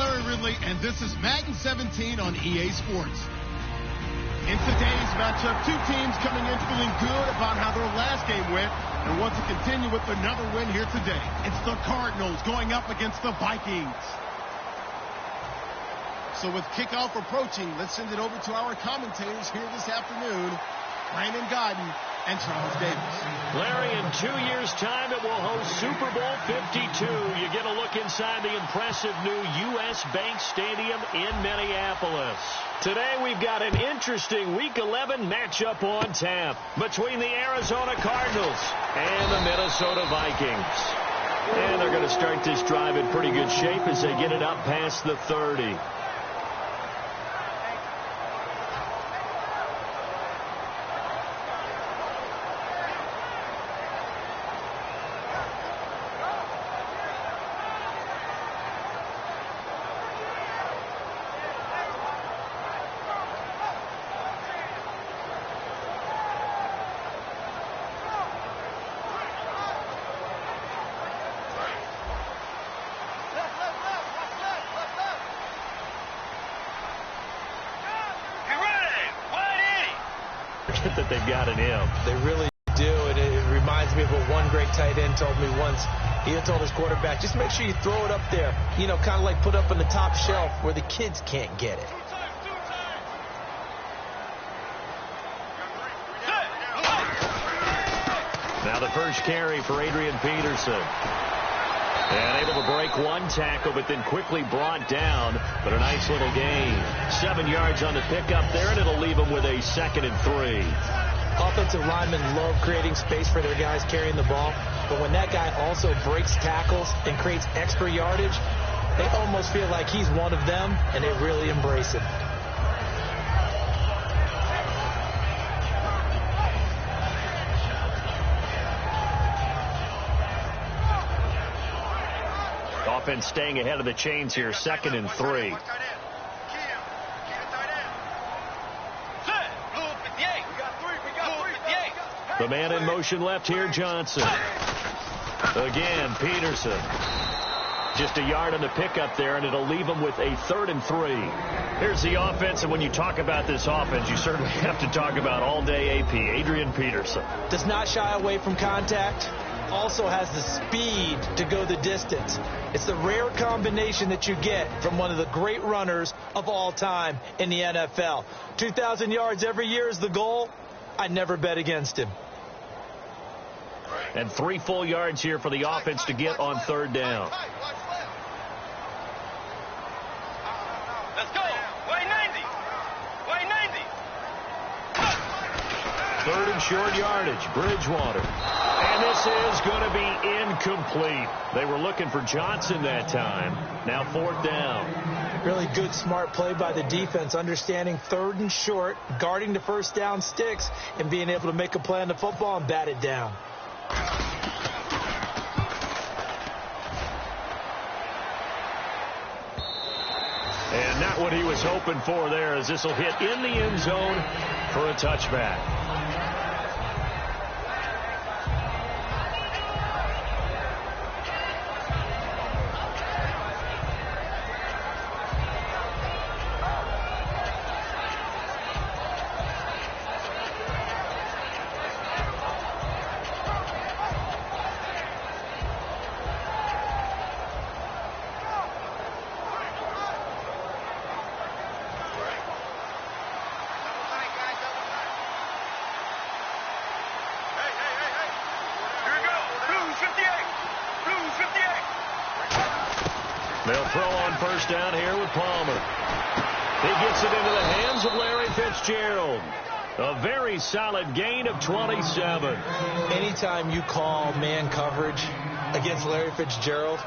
Larry Ridley, and this is Madden 17 on EA Sports. In today's matchup, two teams coming in feeling good about how their last game went and want to continue with another win here today. It's the Cardinals going up against the Vikings. So with kickoff approaching, let's send it over to our commentators here this afternoon, Brandon Godden and Charles Davis. Larry, in 2 years' time, it will host Super Bowl 52. You get a look inside the impressive new U.S. Bank Stadium in Minneapolis. Today, we've got an interesting Week 11 matchup on tap between the Arizona Cardinals and the Minnesota Vikings. And they're going to start this drive in pretty good shape as they get it up past the 30. That they've got in him. They really do, and it reminds me of what one great tight end told me once. He had told his quarterback, just make sure you throw it up there, you know, kind of like put up on the top shelf where the kids can't get it. Now the first carry for Adrian Peterson. And able to break one tackle, but then quickly brought down. But a nice little gain. 7 yards on the pickup there, and it'll leave them with a 2nd and 3. Offensive linemen love creating space for their guys carrying the ball. But when that guy also breaks tackles and creates extra yardage, they almost feel like he's one of them, and they really embrace him. Offense staying ahead of the chains here, 2nd and 3. The man in motion left here, Johnson. Again, Peterson. Just a yard on the pickup there, and it'll leave him with a 3rd and 3. Here's the offense, and when you talk about this offense, you certainly have to talk about all-day AP, Adrian Peterson. Does not shy away from contact. Also has the speed to go the distance. It's the rare combination that you get from one of the great runners of all time in the NFL. 2,000 yards every year is the goal. I'd never bet against him. And 3 full yards here for the offense to get on 3rd down. Let's go. Way 90. Way 90. 3rd and short yardage, Bridgewater. And this is going to be incomplete. They were looking for Johnson that time. Now 4th down. Really good, smart play by the defense, understanding 3rd and short, guarding the first down sticks, and being able to make a play on the football and bat it down. And not what he was hoping for there, as this will hit in the end zone for a touchback. They'll throw on 1st down here with Palmer. He gets it into the hands of Larry Fitzgerald. A very solid gain of 27. Anytime you call man coverage against Larry Fitzgerald,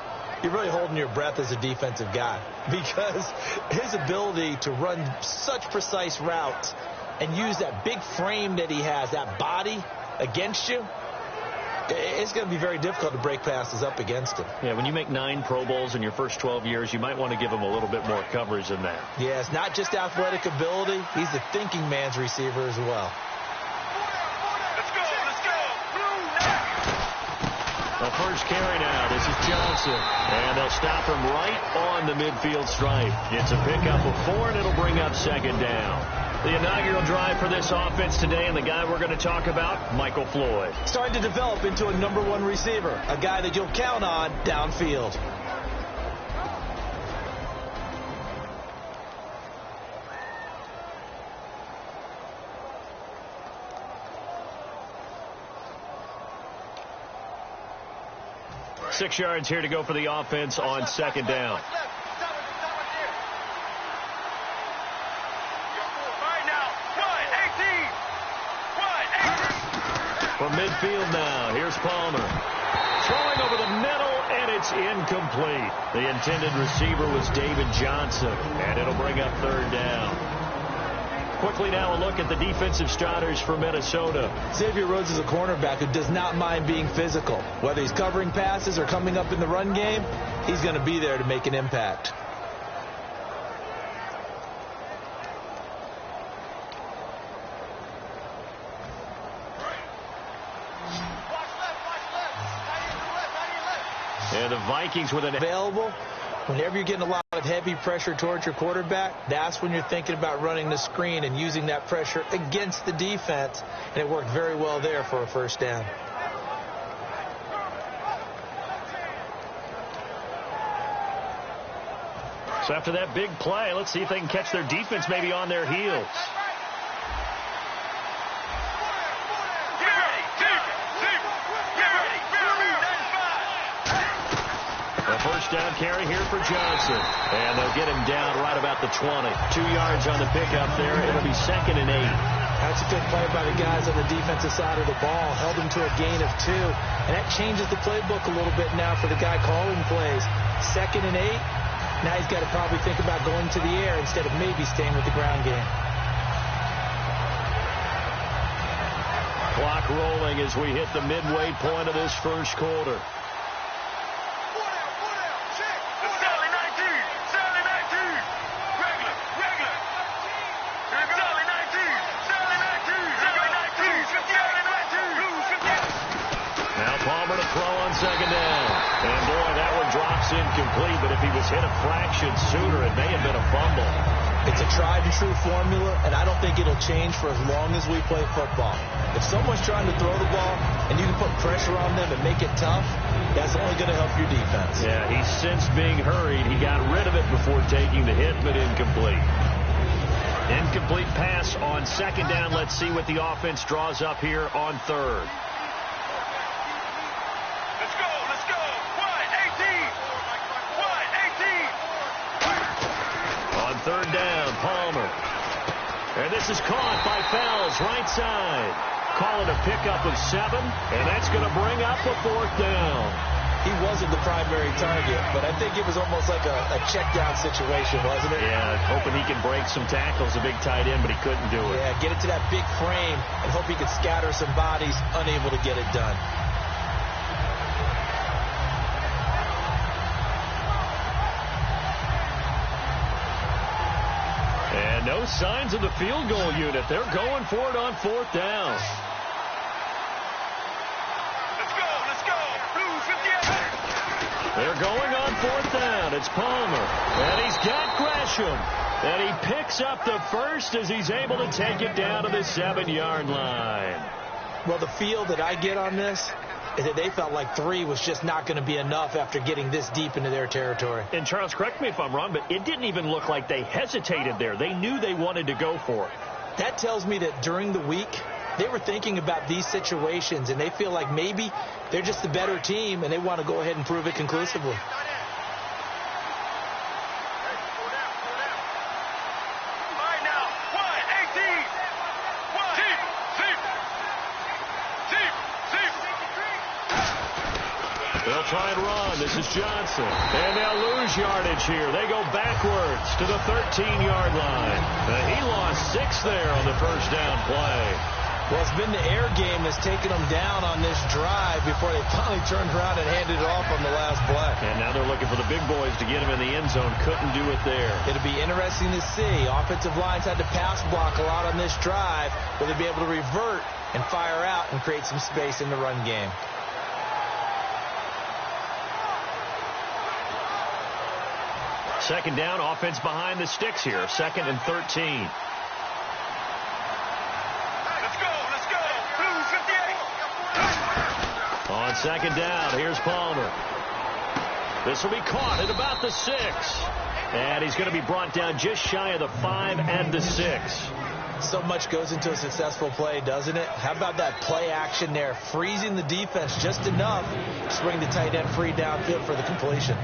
you're really holding your breath as a defensive guy, because his ability to run such precise routes and use that big frame that he has, that body against you, it's going to be very difficult to break passes up against him. Yeah, when you make 9 Pro Bowls in your first 12 years, you might want to give him a little bit more coverage than that. Yeah, it's not just athletic ability. He's a thinking man's receiver as well. Let's go, let's go. A 1st first carry now. This is Johnson. And they'll stop him right on the midfield stripe. It's a pickup of 4, and it'll bring up second down. The inaugural drive for this offense today, and the guy we're going to talk about, Michael Floyd. Starting to develop into a #1 receiver, a guy that you'll count on downfield. Six yards here to go for the offense on second down. From midfield now, here's Palmer. Throwing over the middle, and it's incomplete. The intended receiver was David Johnson, and it'll bring up third down. Quickly now a look at the defensive starters for Minnesota. Xavier Rhodes is a cornerback who does not mind being physical. Whether he's covering passes or coming up in the run game, he's going to be there to make an impact. And the Vikings with an available. Whenever you're getting a lot of heavy pressure towards your quarterback, that's when you're thinking about running the screen and using that pressure against the defense. And it worked very well there for a first down. So after that big play, let's see if they can catch their defense maybe on their heels. First down carry here for Johnson. And they'll get him down right about the 20. 2 yards on the pickup there. It'll be 2nd and 8. That's a good play by the guys on the defensive side of the ball. Held him to a gain of 2. And that changes the playbook a little bit now for the guy calling plays. 2nd and 8. Now he's got to probably think about going to the air instead of maybe staying with the ground game. Clock rolling as we hit the midway point of this first quarter. Second down. And boy, that one drops incomplete, but if he was hit a fraction sooner, it may have been a fumble. It's a tried and true formula, and I don't think it'll change for as long as we play football. If someone's trying to throw the ball and you can put pressure on them and make it tough, that's only going to help your defense. Yeah, he's since being hurried. He got rid of it before taking the hit, but incomplete. Incomplete pass on second down. Let's see what the offense draws up here on third. Third down, Palmer. And this is caught by Fells, right side. Calling a pickup of 7, and that's going to bring up a 4th down. He wasn't the primary target, but I think it was almost like a check down situation, wasn't it? Yeah, hoping he can break some tackles, a big tight end, but he couldn't do it. Yeah, get it to that big frame and hope he could scatter some bodies, unable to get it done. And no signs of the field goal unit. They're going for it on 4th down. Let's go. Blue 58. They're going on 4th down. It's Palmer. And he's got Gresham. And he picks up the first as he's able to take it down to the 7-yard line. Well, the feel that I get on this is that they felt like 3 was just not going to be enough after getting this deep into their territory. And Charles, correct me if I'm wrong, but it didn't even look like they hesitated there. They knew they wanted to go for it. That tells me that during the week, they were thinking about these situations, and they feel like maybe they're just the better team, and they want to go ahead and prove it conclusively. They'll try and run. This is Johnson. And they'll lose yardage here. They go backwards to the 13-yard line. He lost 6 there on the first down play. Well, it's been the air game that's taken them down on this drive before they finally turned around and handed it off on the last play. And now they're looking for the big boys to get him in the end zone. Couldn't do it there. It'll be interesting to see. Offensive lines had to pass block a lot on this drive. Will they be able to revert and fire out and create some space in the run game? Second down, offense behind the sticks here. 2nd and 13. Let's go. Blue 58. On 2nd down, here's Palmer. This will be caught at about the 6. And he's going to be brought down just shy of the 5 and the 6. So much goes into a successful play, doesn't it? How about that play action there, freezing the defense just enough to bring the tight end free downfield for the completion.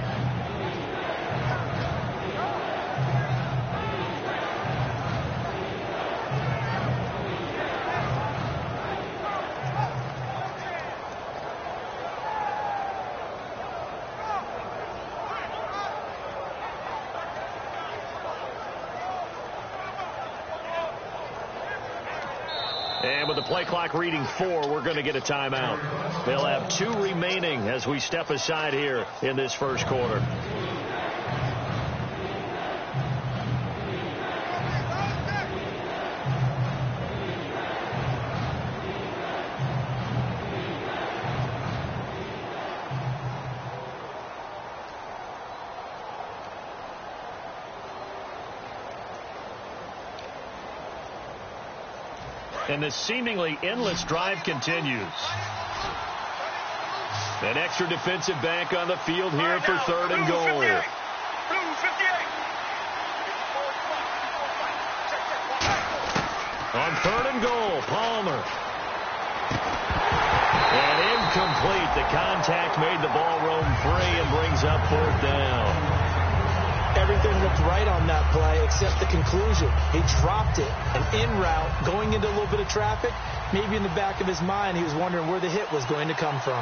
And with the play clock reading 4, we're going to get a timeout. They'll have 2 remaining as we step aside here in this first quarter. And this seemingly endless drive continues. An extra defensive back on the field here for 3rd and goal. Blue 58. On 3rd and goal, Palmer. And incomplete. The contact made the ball roam free and brings up 4th down. Everything looked right on that play except the conclusion. He dropped it, and en route, going into a little bit of traffic, maybe in the back of his mind, he was wondering where the hit was going to come from.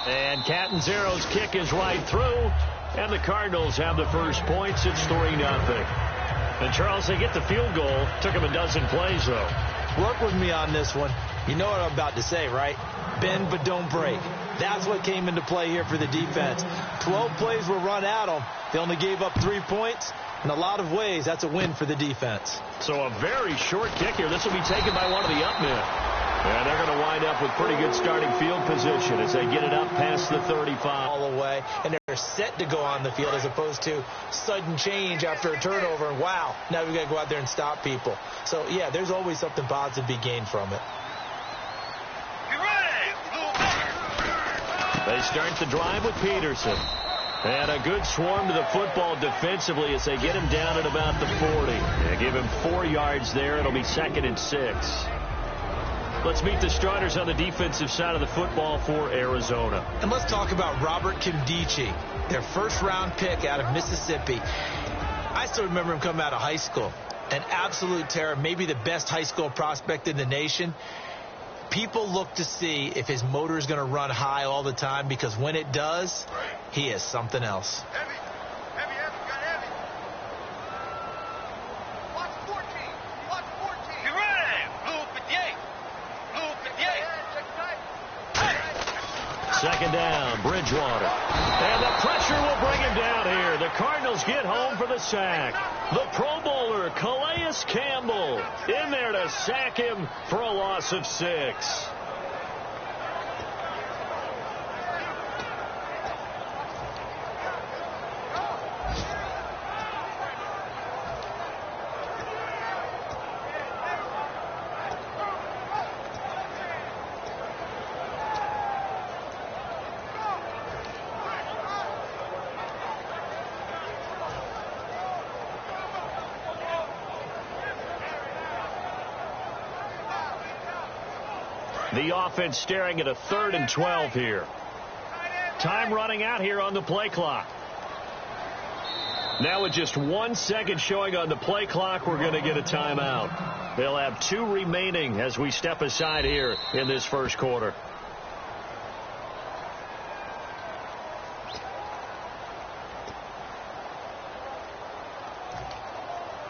And Catanzaro's kick is right through, and the Cardinals have the first points. It's 3-0. And, Charles, they get the field goal. Took them a dozen plays, though. Work with me on this one. You know what I'm about to say, right? Bend but don't break. That's what came into play here for the defense. 12 plays were run at them. They only gave up 3 points. In a lot of ways, that's a win for the defense. So a very short kick here. This will be taken by one of the up men. And they're going to wind up with pretty good starting field position as they get it up past the 35. All the way, and they're set to go on the field as opposed to sudden change after a turnover. And wow, now we've got to go out there and stop people. So, yeah, there's always something positive to be gained from it. They start the drive with Peterson. And a good swarm to the football defensively as they get him down at about the 40. They give him 4 yards there. It'll be 2nd and 6. Let's meet the starters on the defensive side of the football for Arizona. And let's talk about Robert Kimdichie, their first-round pick out of Mississippi. I still remember him coming out of high school. An absolute terror, maybe the best high school prospect in the nation. People look to see if his motor is going to run high all the time, because when it does, he is something else. Heavy, got heavy. Watch 14. Get ready. Blue 58. Blue 58. Second down, Bridgewater. And the pressure will bring him down here. The Cardinals get home for the sack. The Pro Bowler, Calais Campbell, in there to sack him for a loss of 6. The offense staring at a 3rd and 12 here. Time running out here on the play clock. Now with just 1 second showing on the play clock, we're going to get a timeout. They'll have 2 remaining as we step aside here in this first quarter.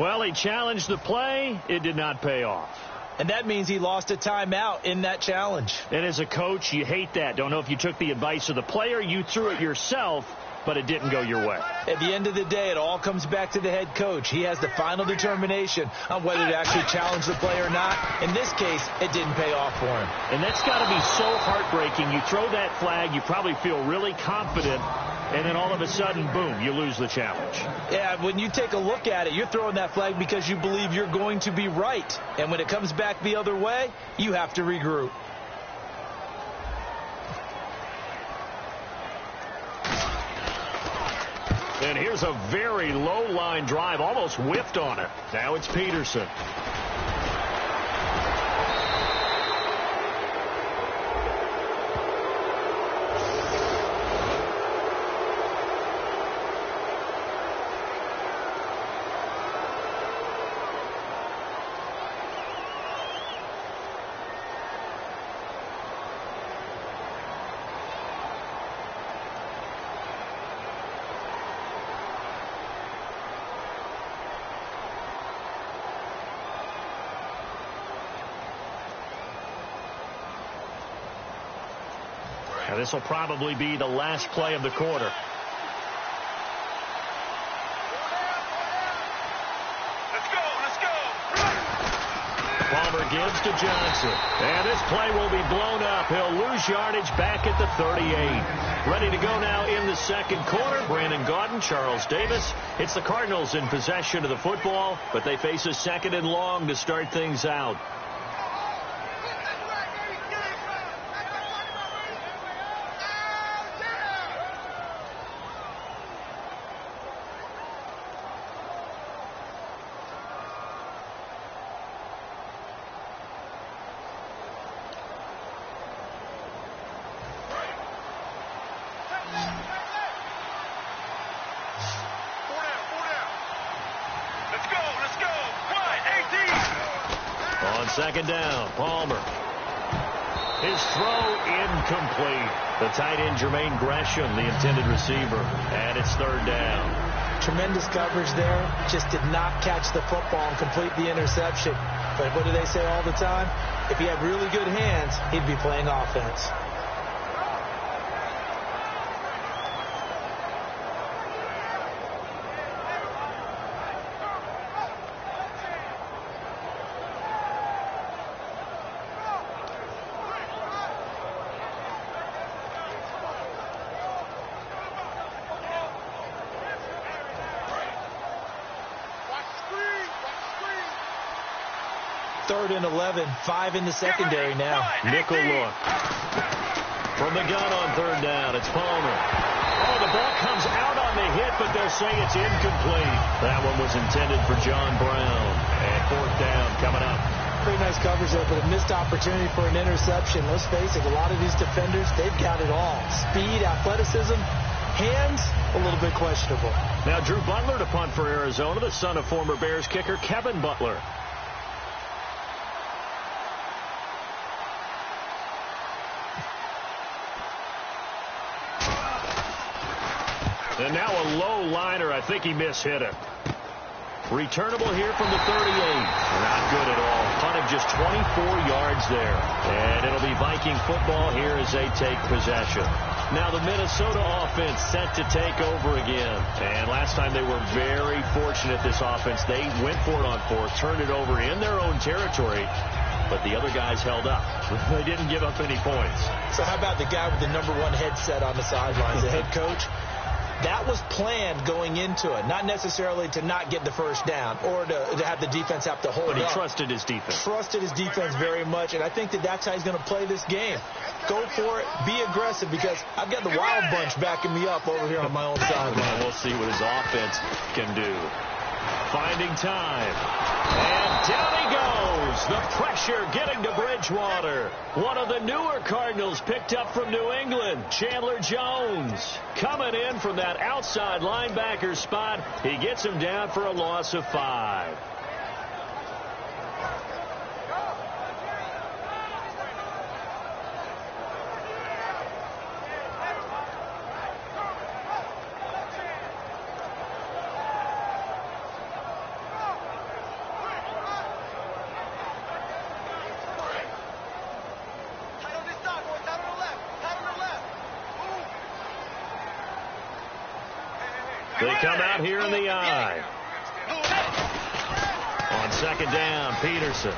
Well, he challenged the play. It did not pay off. And that means he lost a timeout in that challenge. And as a coach, you hate that. Don't know if you took the advice of the player, you threw it yourself, but it didn't go your way. At the end of the day, it all comes back to the head coach. He has the final determination on whether to actually challenge the play or not. In this case, it didn't pay off for him. And that's got to be so heartbreaking. You throw that flag, you probably feel really confident, and then all of a sudden, boom, you lose the challenge. Yeah, when you take a look at it, you're throwing that flag because you believe you're going to be right. And when it comes back the other way, you have to regroup. And here's a very low line drive, almost whiffed on it. Now it's Peterson. Now, this will probably be the last play of the quarter. Let's go. Palmer gives to Johnson. And this play will be blown up. He'll lose yardage back at the 38. Ready to go now in the second quarter. Brandon Gaudin, Charles Davis. It's the Cardinals in possession of the football, but they face a 2nd and long to start things out. Second down, Palmer. His throw incomplete. The tight end, Jermaine Gresham, the intended receiver. And it's 3rd down. Tremendous coverage there. Just did not catch the football and complete the interception. But what do they say all the time? If he had really good hands, he'd be playing offense. Third and 11, 5 in the secondary now. Nickel look. From the gun on 3rd down, it's Palmer. Oh, the ball comes out on the hit, but they'll say it's incomplete. That one was intended for John Brown. And 4th down coming up. Pretty nice coverage there, but a missed opportunity for an interception. Let's face it, a lot of these defenders, they've got it all. Speed, athleticism, hands, a little bit questionable. Now Drew Butler to punt for Arizona, the son of former Bears kicker Kevin Butler. And now a low liner. I think he mishit it. Returnable here from the 38. Not good at all. Punt of just 24 yards there. And it'll be Viking football here as they take possession. Now the Minnesota offense set to take over again. And last time they were very fortunate, this offense. They went for it on 4th, turned it over in their own territory. But the other guys held up. They didn't give up any points. So how about the guy with the #1 headset on the sidelines, the head coach? That was planned going into it, not necessarily to not get the first down or to have the defense have to hold up. But he trusted his defense. Trusted his defense very much, and I think that's how he's going to play this game. Go for it, be aggressive, because I've got the Wild Bunch backing me up over here on my own sideline. We'll see what his offense can do. Finding time. And down he goes. The pressure getting to Bridgewater. One of the newer Cardinals picked up from New England, Chandler Jones. Coming in from that outside linebacker spot. He gets him down for a loss of 5. They come out here in the eye. On 2nd down, Peterson.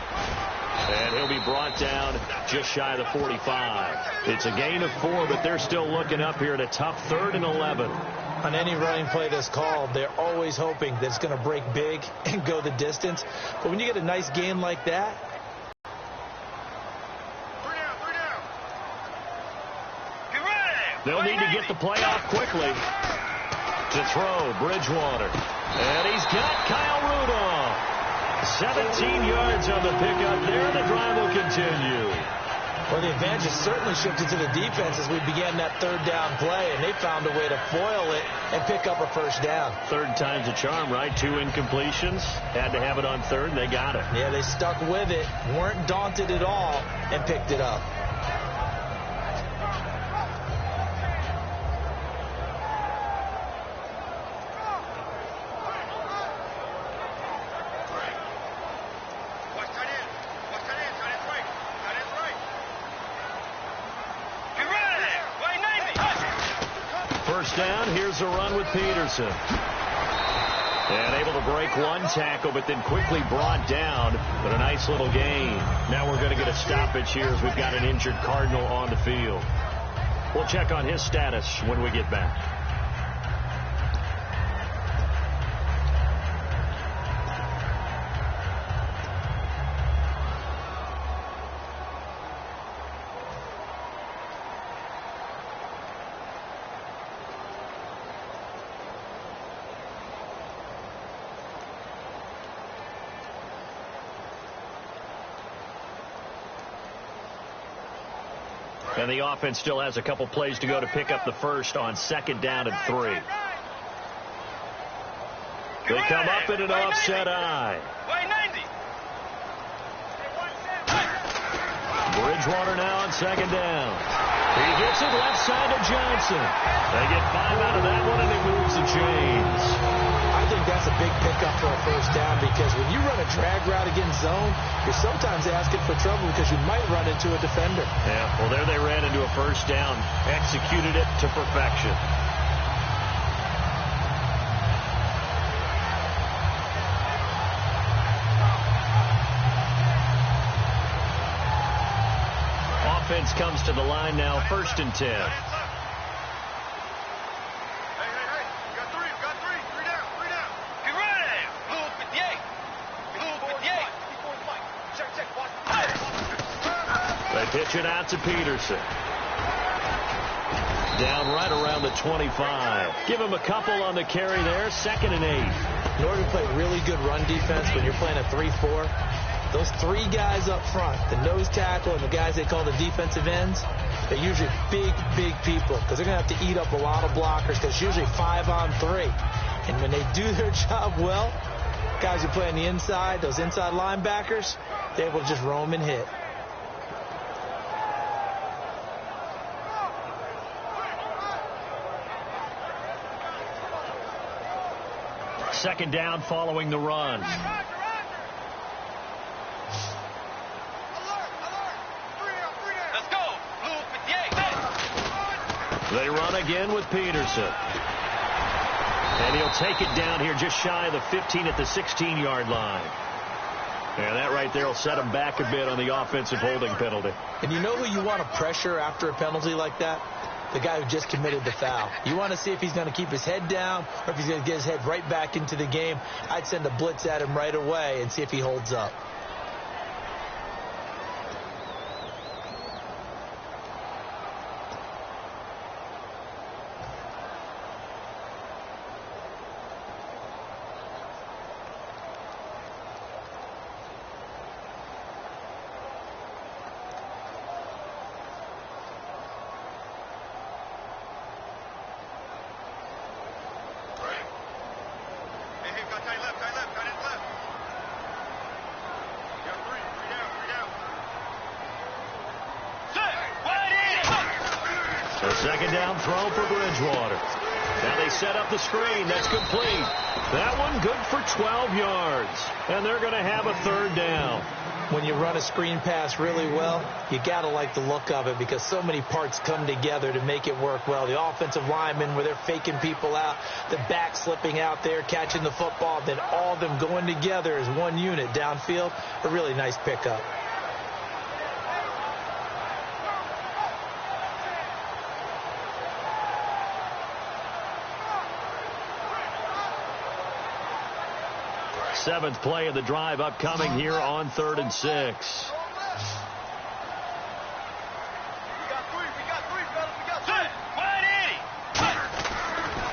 And he'll be brought down just shy of the 45. It's a gain of 4, but they're still looking up here at a tough 3rd and 11. On any running play that's called, they're always hoping that it's going to break big and go the distance. But when you get a nice gain like that, they'll need to get the play off quickly. To throw, Bridgewater. And he's got Kyle Rudolph. 17 yards on the pickup there. The drive will continue. Well, the advantage has certainly shifted to the defense as we began that 3rd down play, and they found a way to foil it and pick up a 1st down. 3rd time's a charm, right? 2 incompletions. Had to have it on 3rd, and they got it. Yeah, they stuck with it, weren't daunted at all, and picked it up. Down. Here's a run with Peterson. And able to break 1 tackle, but then quickly brought down. But a nice little gain. Now we're going to get a stoppage here as we've got an injured Cardinal on the field. We'll check on his status when we get back. And the offense still has a couple plays to go to pick up the 1st on 2nd down and 3. They come up in an offset eye. Bridgewater now on 2nd down. He gets it left side to Johnson. They get 5 out of that one, and he moves the chains. I think that's a big pickup for a 1st down, because when you run a drag route against zone, you're sometimes asking for trouble because you might run into a defender. Yeah, well, there they ran into a 1st down, executed it to perfection. Offense comes to the line now, 1st and 10. They pitch it out to Peterson. Down right around the 25. Give him a couple on the carry there. 2nd and 8. In order to play really good run defense when you're playing a 3-4, those 3 guys up front, the nose tackle and the guys they call the defensive ends, they're usually big people because they're going to have to eat up a lot of blockers because it's usually 5 on 3. And when they do their job well, guys who play on the inside, those inside linebackers, they're able to just roam and hit. Second down following the run. Let's go. Blue 58. They run again with Peterson. And he'll take it down here just shy of the 15 at the 16-yard line. And that right there will set him back a bit on the offensive holding penalty. And you know who you want to pressure after a penalty like that? The guy who just committed the foul. You want to see if he's going to keep his head down or if he's going to get his head right back into the game. I'd send a blitz at him right away and see if he holds up. Second down throw for Bridgewater. Now they set up the screen. That's complete. That one good for 12 yards. And they're going to have a third down. When you run a screen pass really well, you got to like the look of it because so many parts come together to make it work well. The offensive linemen where they're faking people out, the back slipping out there, catching the football, then all of them going together as one unit downfield. A really nice pickup. Seventh play of the drive upcoming here on 3rd and 6. We got three, fellas. We got three. Wide 80.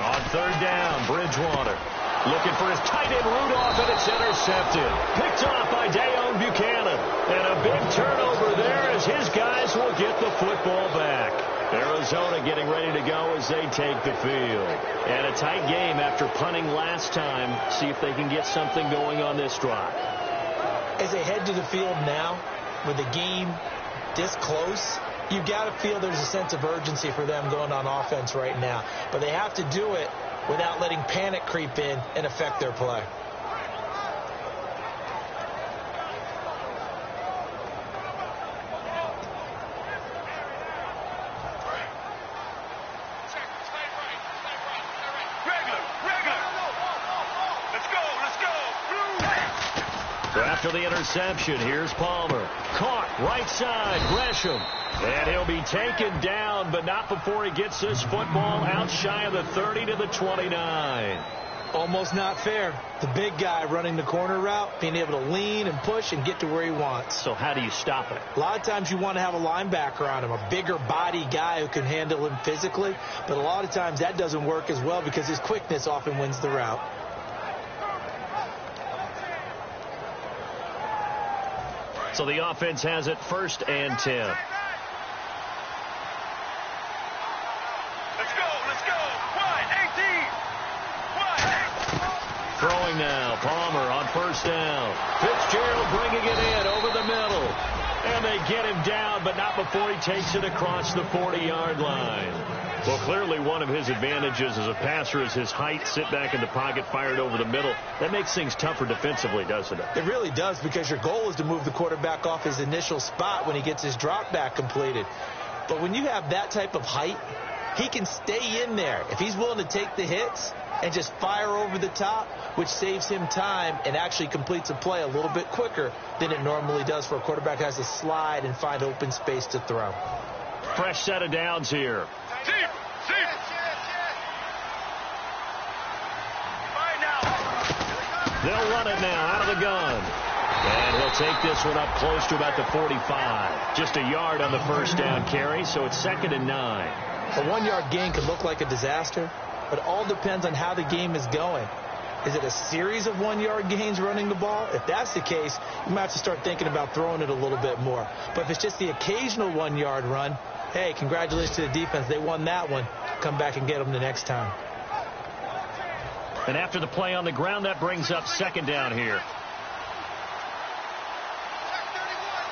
On 3rd down, Bridgewater looking for his tight end Rudolph, and it's intercepted. Picked off by Dayon Buchanan. And a big turnover there as his guys will get the football back. Arizona getting ready to go as they take the field. And a tight game after punting last time. See if they can get something going on this drive. As they head to the field now, with the game this close, you've got to feel there's a sense of urgency for them going on offense right now. But they have to do it without letting panic creep in and affect their play. So after the interception, here's Palmer. Caught right side, Gresham. And he'll be taken down, but not before he gets this football out shy of the 30 to the 29. Almost not fair. The big guy running the corner route, being able to lean and push and get to where he wants. So how do you stop it? A lot of times you want to have a linebacker on him, a bigger body guy who can handle him physically. But a lot of times that doesn't work as well because his quickness often wins the route. So the offense has it 1st and 10. Let's go. Wide 18. Wide. Throwing now, Palmer on 1st down. Fitzgerald bringing it in over the middle. And they get him down, but not before he takes it across the 40-yard line. Well, clearly one of his advantages as a passer is his height. Sit back in the pocket, fired over the middle. That makes things tougher defensively, doesn't it? It really does, because your goal is to move the quarterback off his initial spot when he gets his drop back completed. But when you have that type of height, he can stay in there if he's willing to take the hits and just fire over the top, which saves him time and actually completes a play a little bit quicker than it normally does for a quarterback who has to slide and find open space to throw. Fresh set of downs here. They'll run it now out of the gun. And he'll take this one up close to about the 45. Just a yard on the 1st down carry, so it's 2nd and 9. A 1-yard gain can look like a disaster, but it all depends on how the game is going. Is it a series of 1-yard gains running the ball? If that's the case, you might have to start thinking about throwing it a little bit more. But if it's just the occasional 1-yard run, hey, congratulations to the defense. They won that one. Come back and get them the next time. And after the play on the ground, that brings up 2nd down here.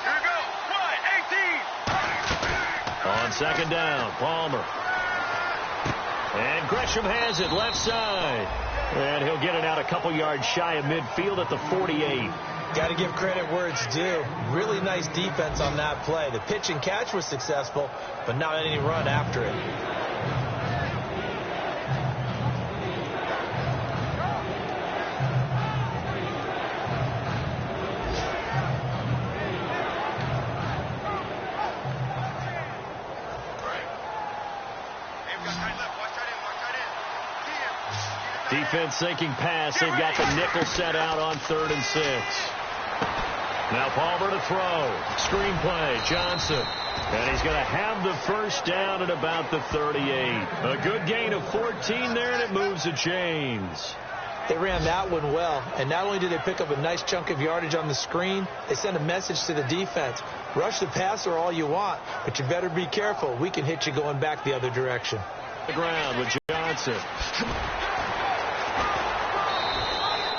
Here we go. Wide 18. On 2nd down, Palmer. And Gresham has it left side. And he'll get it out a couple yards shy of midfield at the 48. Got to give credit where it's due. Really nice defense on that play. The pitch and catch was successful, but not any run after it. Defense sinking pass. They've got the nickel set out on 3rd and 6. Now Palmer to throw. Screen play. Johnson. And he's going to have the 1st down at about the 38. A good gain of 14 there, and it moves the chains. They ran that one well, and not only did they pick up a nice chunk of yardage on the screen, they sent a message to the defense. Rush the passer all you want, but you better be careful. We can hit you going back the other direction. The ground with Johnson.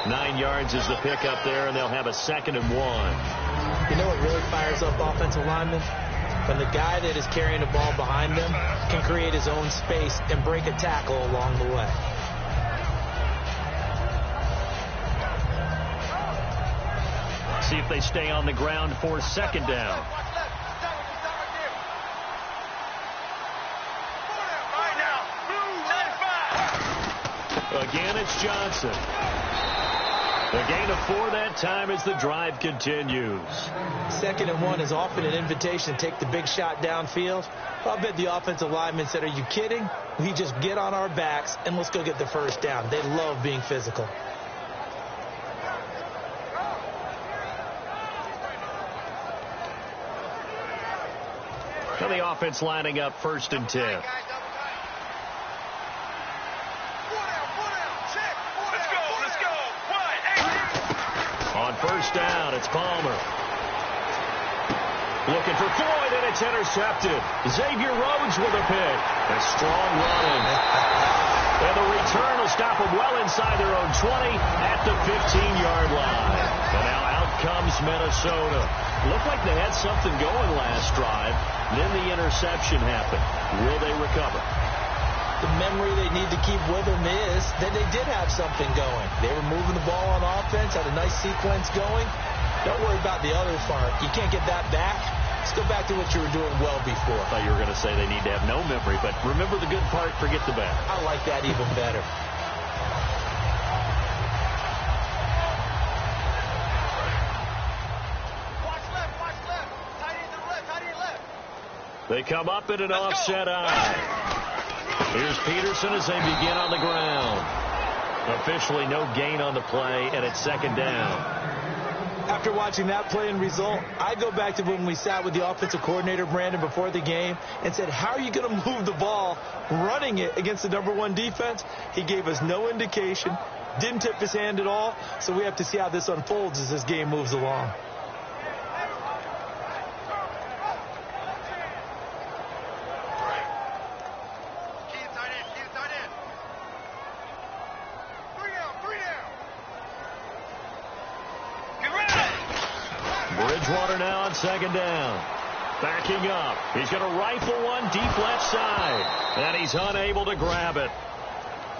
9 yards is the pick up there, and they'll have a 2nd and 1. You know what really fires up offensive linemen? When the guy that is carrying the ball behind them can create his own space and break a tackle along the way. See if they stay on the ground for 2nd down. Again, it's Johnson. A gain of 4 that time as the drive continues. 2nd and 1 is often an invitation to take the big shot downfield. I'll bet the offensive lineman said, are you kidding? We just get on our backs and let's go get the 1st down. They love being physical. And the offense lining up 1st and 10. Let's go. On 1st down, it's Palmer. Looking for Floyd, and it's intercepted. Xavier Rhodes with a pick. A strong running. And the return will stop them well inside their own 20 at the 15-yard line. And now out comes Minnesota. Looked like they had something going last drive. Then the interception happened. Will they recover? The memory they need to keep with them is that they did have something going. They were moving the ball on offense, had a nice sequence going. Don't worry about the other part. You can't get that back. Let's go back to what you were doing well before. I thought you were going to say they need to have no memory, but remember the good part, forget the bad. I like that even better. Watch left. Tight end to the left, tight end left. They come up in an offset eye. Here's Peterson as they begin on the ground. Officially no gain on the play, and it's 2nd down. After watching that play and result, I go back to when we sat with the offensive coordinator, Brandon, before the game and said, how are you going to move the ball running it against the #1 defense? He gave us no indication, didn't tip his hand at all, so we have to see how this unfolds as this game moves along. Bridgewater now on 2nd down. Backing up. He's going to rifle one deep left side. And he's unable to grab it.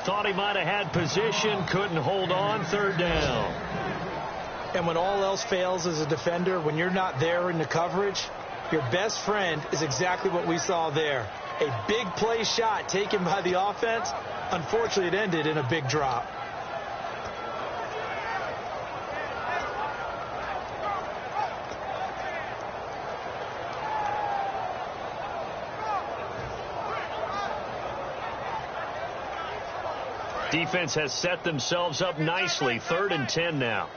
Thought he might have had position. Couldn't hold on. 3rd down. And when all else fails as a defender, when you're not there in the coverage, your best friend is exactly what we saw there. A big play shot taken by the offense. Unfortunately, it ended in a big drop. Defense has set themselves up nicely. 3rd and 10 now.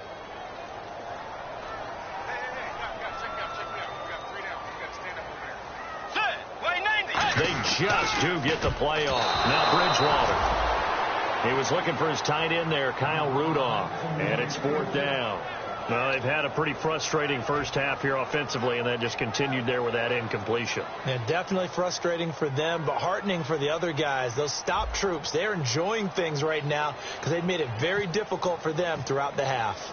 They just do get the play off. Now Bridgewater. He was looking for his tight end there, Kyle Rudolph. And it's 4th down. Well, they've had a pretty frustrating first half here offensively, and that just continued there with that incompletion. Yeah, definitely frustrating for them, but heartening for the other guys. Those stop troops, they're enjoying things right now because they've made it very difficult for them throughout the half.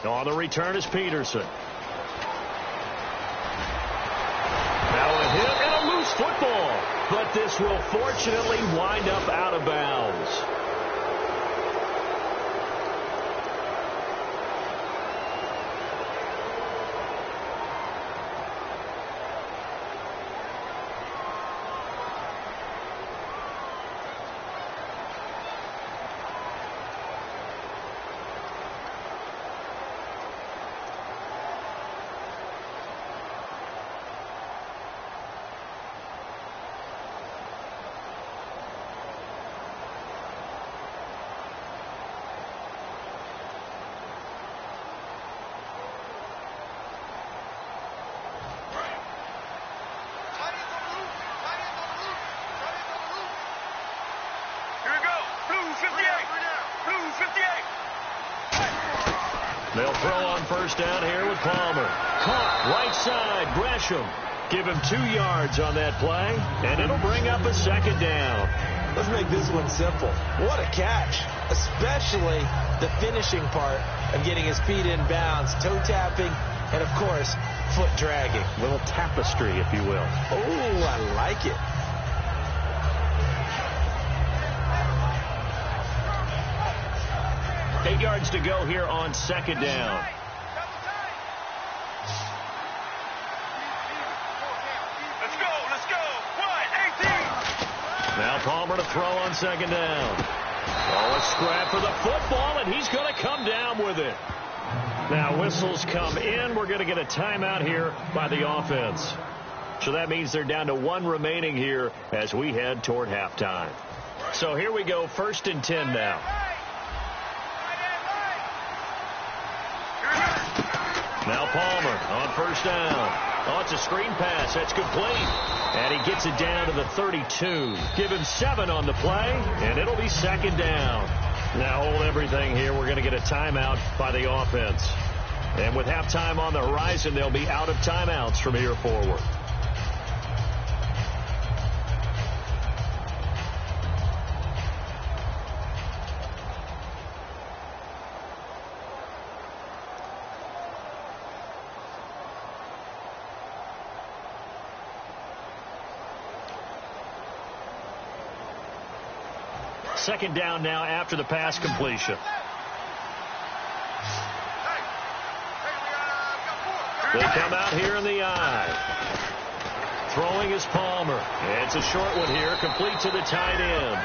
On the return is Peterson. Now a hit and a loose football. But this will fortunately wind up out of bounds. They'll throw on 1st down here with Palmer. Caught right side, Gresham. Give him 2 yards on that play, and it'll bring up a 2nd down. Let's make this one simple. What a catch, especially the finishing part of getting his feet in bounds, toe tapping, and, of course, foot dragging. A little tapestry, if you will. Oh, I like it. Eight yards to go here on 2nd down. Let's go. 1-18. Now Palmer to throw on 2nd down. Oh, a scrap for the football, and he's going to come down with it. Now whistles come in. We're going to get a timeout here by the offense. So that means they're down to 1 remaining here as we head toward halftime. So here we go, 1st and 10 now. Now Palmer on first down. Oh, it's a screen pass. That's complete. And he gets it down to the 32. Give him 7 on the play, and it'll be second down. Now hold everything here. We're going to get a timeout by the offense. And with halftime on the horizon, they'll be out of timeouts from here forward. Second down now after the pass completion. They come out here in the eye. Throwing is Palmer. It's a short one here, complete to the tight end.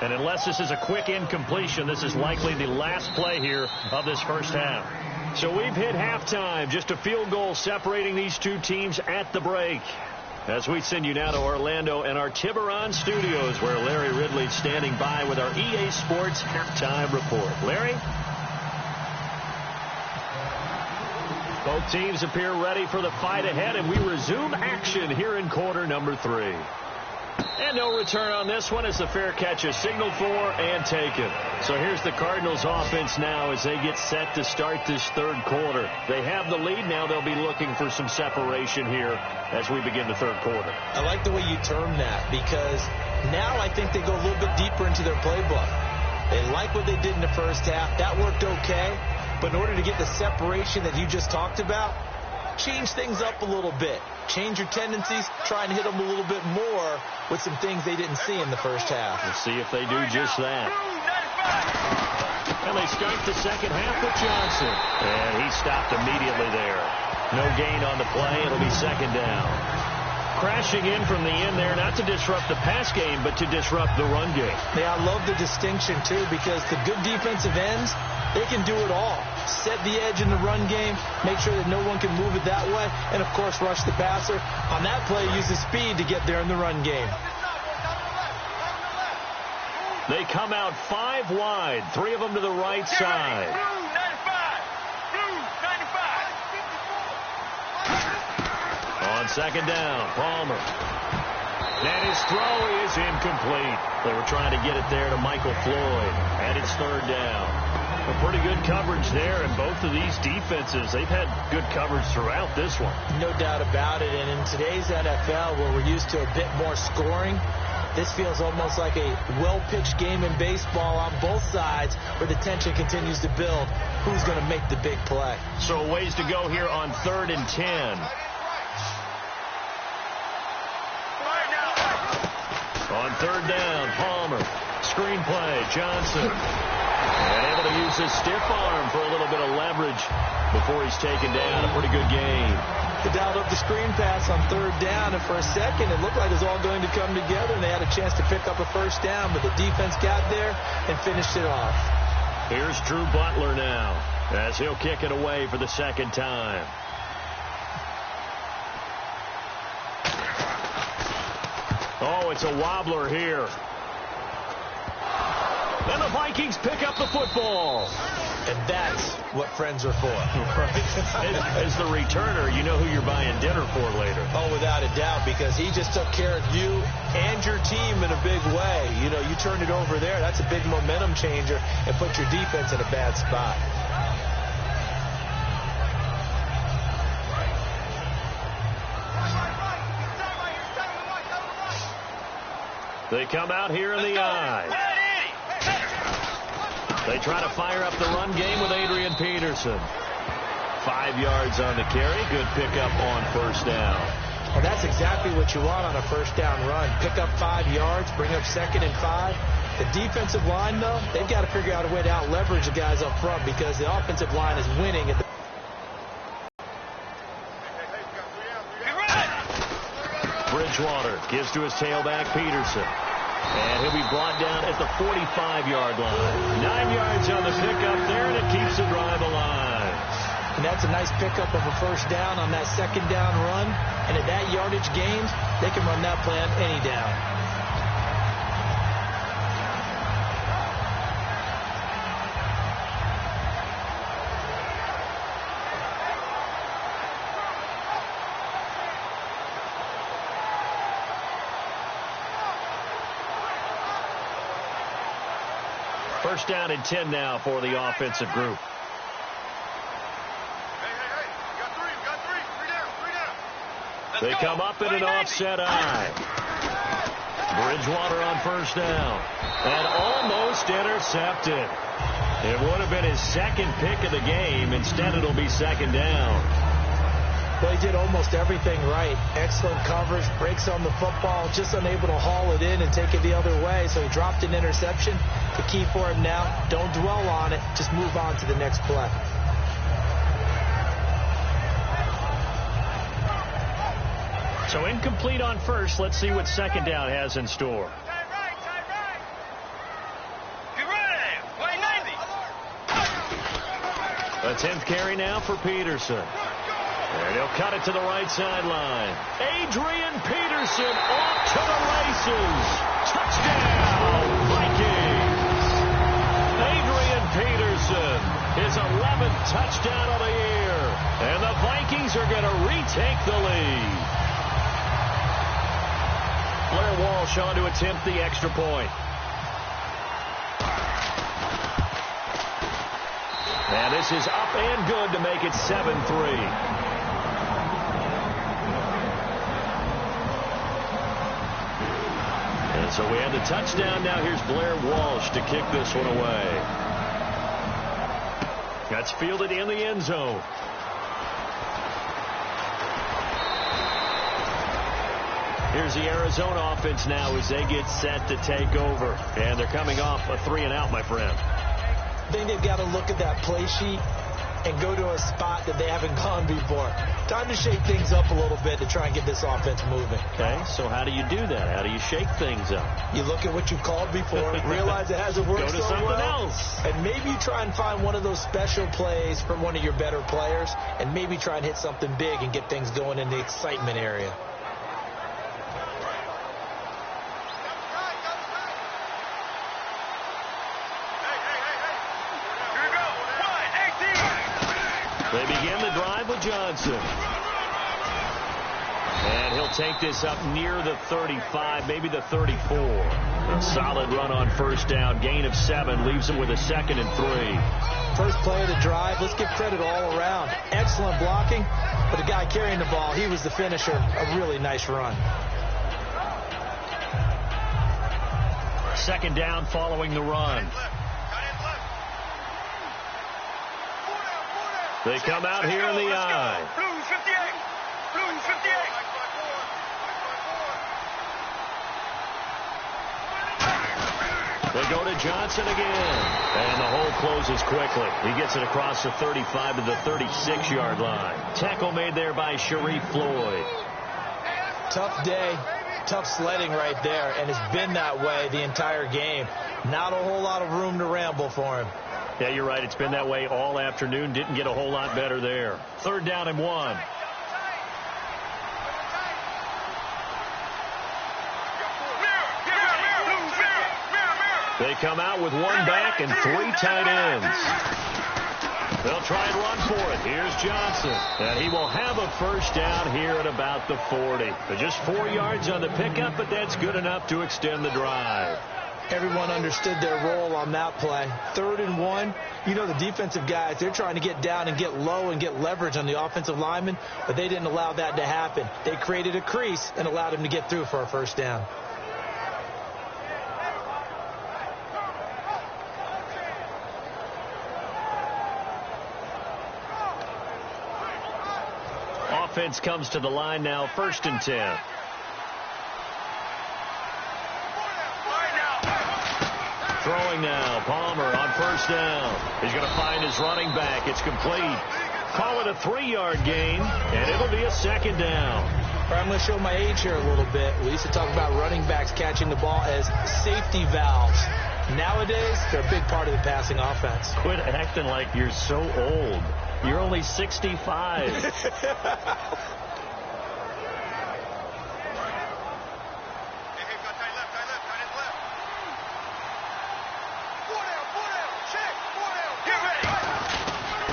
And unless this is a quick incompletion, this is likely the last play here of this first half. So we've hit halftime. Just a field goal separating these two teams at the break. As we send you now to Orlando and our Tiburon studios, where Larry Ridley's standing by with our EA Sports halftime report. Larry? Both teams appear ready for the fight ahead, and we resume action here in quarter number 3. And no return on this one as the fair catch is signaled for and taken. So here's the Cardinals offense now as they get set to start this third quarter. They have the lead now. They'll be looking for some separation here as we begin the third quarter. I like the way you term that, because now I think they go a little bit deeper into their playbook. They like what they did in the first half. That worked okay. But in order to get the separation that you just talked about, change things up a little bit. Change your tendencies. Try and hit them a little bit more with some things they didn't see in the first half. We'll see if they do just that. And they start the second half with Johnson. And he stopped immediately there. No gain on the play. It'll be second down. Crashing in from the end there, not to disrupt the pass game, but to disrupt the run game. Yeah, I love the distinction, too, because the good defensive ends, they can do it all. Set the edge in the run game, make sure that no one can move it that way, and, of course, rush the passer. On that play, use the speed to get there in the run game. They come out 5 wide, 3 of them to the right side. On second down, Palmer. And his throw is incomplete. They were trying to get it there to Michael Floyd. And it's third down. A pretty good coverage there, and both of these defenses, they've had good coverage throughout this one. No doubt about it. And in today's NFL, where we're used to a bit more scoring, this feels almost like a well-pitched game in baseball on both sides where the tension continues to build. Who's going to make the big play? So a ways to go here on 3rd and 10. On third down, Palmer. Screen play, Johnson. And able to use his stiff arm for a little bit of leverage before he's taken down. A pretty good game. They dialed up the screen pass on third down, and for a second it looked like it was all going to come together, and they had a chance to pick up a first down, but the defense got there and finished it off. Here's Drew Butler now as he'll kick it away for the second time. Oh, it's a wobbler here. And the Vikings pick up the football. And that's what friends are for. As the returner, you know who you're buying dinner for later. Oh, without a doubt, because he just took care of you and your team in a big way. You know, you turned it over there. That's a big momentum changer and put your defense in a bad spot. They come out here in the eye. They try to fire up the run game with Adrian Peterson. 5 yards on the carry. Good pickup on first down. Well, that's exactly what you want on a first down run. Pick up 5 yards, bring up 2nd and 5. The defensive line, though, they've got to figure out a way to out-leverage the guys up front because the offensive line is winning. Bridgewater gives to his tailback, Peterson. And he'll be brought down at the 45-yard line. 9 yards on the pickup there, and it keeps the drive alive. And that's a nice pickup of a first down on that second down run. And at that yardage gains, they can run that play on any down. First down and 10 now for the offensive group. They come up in an offset eye. Bridgewater on first down. And almost intercepted. It would have been his second pick of the game. Instead, it'll be second down. Well, he did almost everything right. Excellent coverage, breaks on the football, just unable to haul it in and take it the other way. So he dropped an interception. The key for him now, don't dwell on it. Just move on to the next play. So incomplete on first. Let's see what second down has in store. A 10th carry now for Peterson. And he'll cut it to the right sideline. Adrian Peterson off to the races. Touchdown, Vikings. Adrian Peterson, his 11th touchdown of the year. And the Vikings are going to retake the lead. Blair Walsh on to attempt the extra point. And this is up and good to make it 7-3. And so we have the touchdown. Now here's Blair Walsh to kick this one away. That's fielded in the end zone. Here's the Arizona offense now as they get set to take over. And they're coming off a 3-and-out, my friend. I think they've got to look at that play sheet and go to a spot that they haven't gone before. Time to shake things up a little bit to try and get this offense moving. Okay, so how do you do that? How do you shake things up? You look at what you called before, realize it hasn't worked so well. Go to something else. And maybe you try and find one of those special plays from one of your better players, and maybe try and hit something big and get things going in the excitement area. They begin the drive with Johnson. And he'll take this up near the 35, maybe the 34. A solid run on first down. Gain of 7 leaves him with a 2nd and 3. First play of the drive. Let's give credit all around. Excellent blocking. But the guy carrying the ball, he was the finisher. A really nice run. Second down following the run. They come out here in the eye. Blue 58. Blue 58. They go to Johnson again. And the hole closes quickly. He gets it across the 35 to the 36-yard line. Tackle made there by Sharif Floyd. Tough day. Tough sledding right there. And it's been that way the entire game. Not a whole lot of room to ramble for him. Yeah, you're right. It's been that way all afternoon. Didn't get a whole lot better there. 3rd down and 1. They come out with 1 back and 3 tight ends. They'll try and run for it. Here's Johnson. And he will have a first down here at about the 40. But just 4 yards on the pickup, but that's good enough to extend the drive. Everyone understood their role on that play. 3rd and 1. You know, the defensive guys, they're trying to get down and get low and get leverage on the offensive lineman, but they didn't allow that to happen. They created a crease and allowed him to get through for a first down. Offense comes to the line now, 1st and 10. Throwing now, Palmer on first down. He's going to find his running back. It's complete. Call it a 3-yard gain, and it'll be a 2nd down. I'm going to show my age here a little bit. We used to talk about running backs catching the ball as safety valves. Nowadays, they're a big part of the passing offense. Quit acting like you're so old. You're only 65.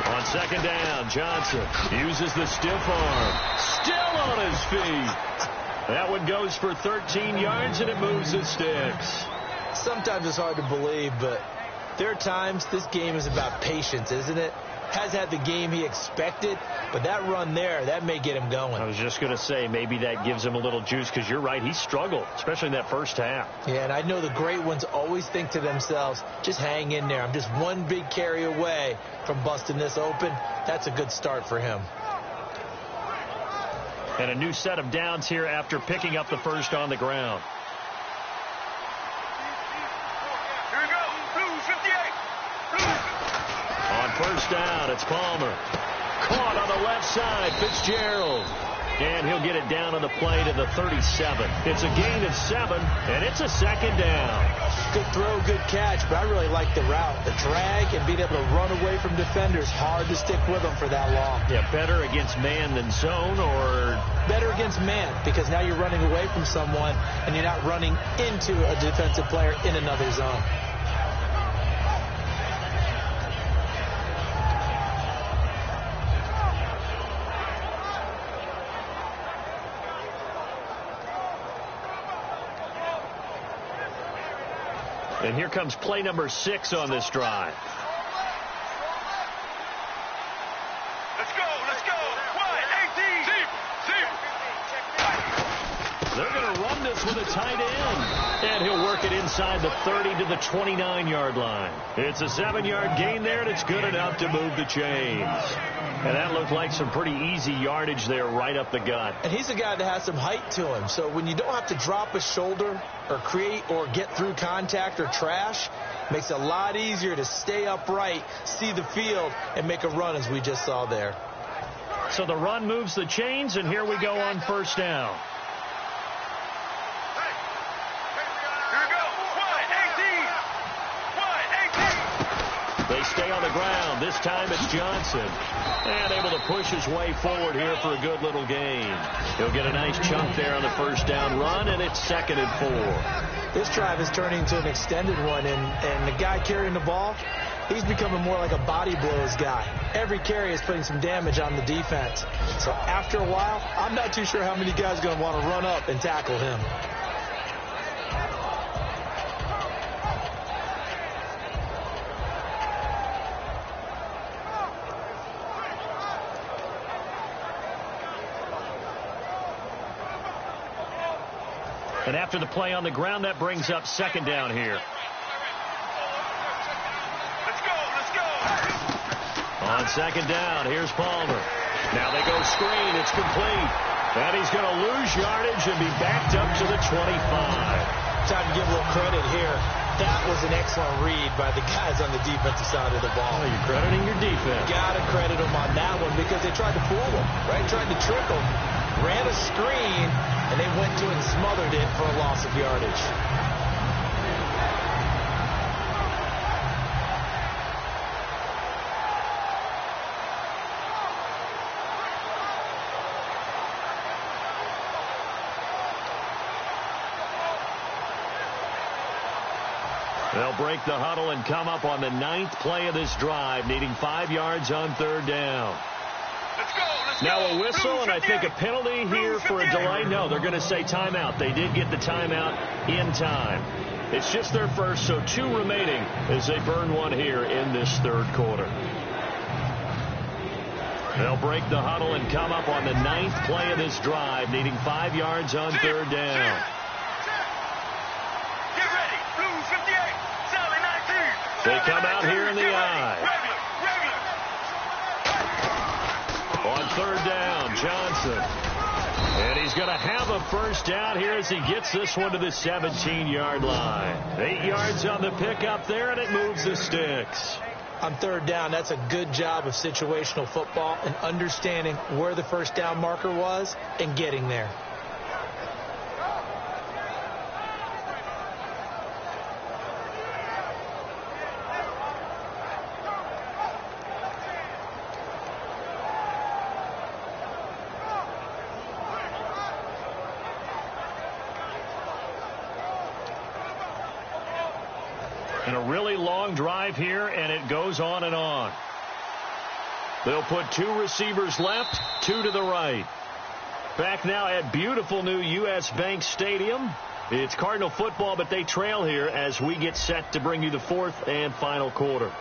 On 2nd down, Johnson uses the stiff arm. Still on his feet. That one goes for 13 yards, and it moves the sticks. Sometimes it's hard to believe, but There are times this game is about patience, isn't it? Has had the game he expected, but that run there, that may get him going. I was just going to say, maybe that gives him a little juice, because you're right, he struggled, especially in that first half. Yeah, and I know the great ones always think to themselves, just hang in there. I'm just one big carry away from busting this open. That's a good start for him. And a new set of downs here after picking up the first on the ground. Here we go. Blue 58. On first down, it's Palmer. Caught on the left side, Fitzgerald. And he'll get it down on the play to the 37. It's a gain of 7, and it's a second down. Good throw, good catch, but I really like the route. The drag and being able to run away from defenders, hard to stick with them for that long. Yeah, better against man than zone, or? Better against man, because now you're running away from someone, and you're not running into a defensive player in another zone. And here comes play number 6 on this drive. Let's go. Let's go. 1, 18. They're going to run this with a tight end. And he'll work it inside the 30 to the 29-yard line. It's a 7-yard gain there, and it's good enough to move the chains. And that looked like some pretty easy yardage there right up the gut. And he's a guy that has some height to him. So when you don't have to drop a shoulder or create or get through contact or trash, makes it a lot easier to stay upright, see the field, and make a run as we just saw there. So the run moves the chains, and here we go on first down. They stay on the ground. This time it's Johnson. And able to push his way forward here for a good little gain. He'll get a nice chunk there on the first down run, and it's 2nd and 4. This drive is turning into an extended one, and the guy carrying the ball, he's becoming more like a body blows guy. Every carry is putting some damage on the defense. So after a while, I'm not too sure how many guys are going to want to run up and tackle him. And after the play on the ground, that brings up 2nd down here. Let's go. Let's go. On 2nd down, here's Palmer. Now they go screen. It's complete. And he's going to lose yardage and be backed up to the 25. Time to give a little credit here. That was an excellent read by the guys on the defensive side of the ball. Oh, you're crediting your defense. Got to credit them on that one because they tried to fool them, right? Tried to trick them. Ran a screen, and they went to it and smothered it for a loss of yardage. They'll break the huddle and come up on the 9th play of this drive, needing 5 yards on 3rd down. Let's go. Let's go. Now a whistle, and I think a penalty here for a delay. No, they're going to say timeout. They did get the timeout in time. It's just their first, so 2 remaining as they burn one here in this 3rd quarter. They'll break the huddle and come up on the 9th play of this drive, needing 5 yards on 3rd down. Get ready. Blue 58. Sally 19. They come out here in the eye. Regular. On 3rd down, Johnson. And he's going to have a first down here as he gets this one to the 17-yard line. 8 yards on the pickup there, and it moves the sticks. On 3rd down, that's a good job of situational football and understanding where the first down marker was and getting there. And a really long drive here, and it goes on and on. They'll put 2 receivers left, 2 to the right. Back now at beautiful new U.S. Bank Stadium. It's Cardinal football, but they trail here as we get set to bring you the fourth and final quarter.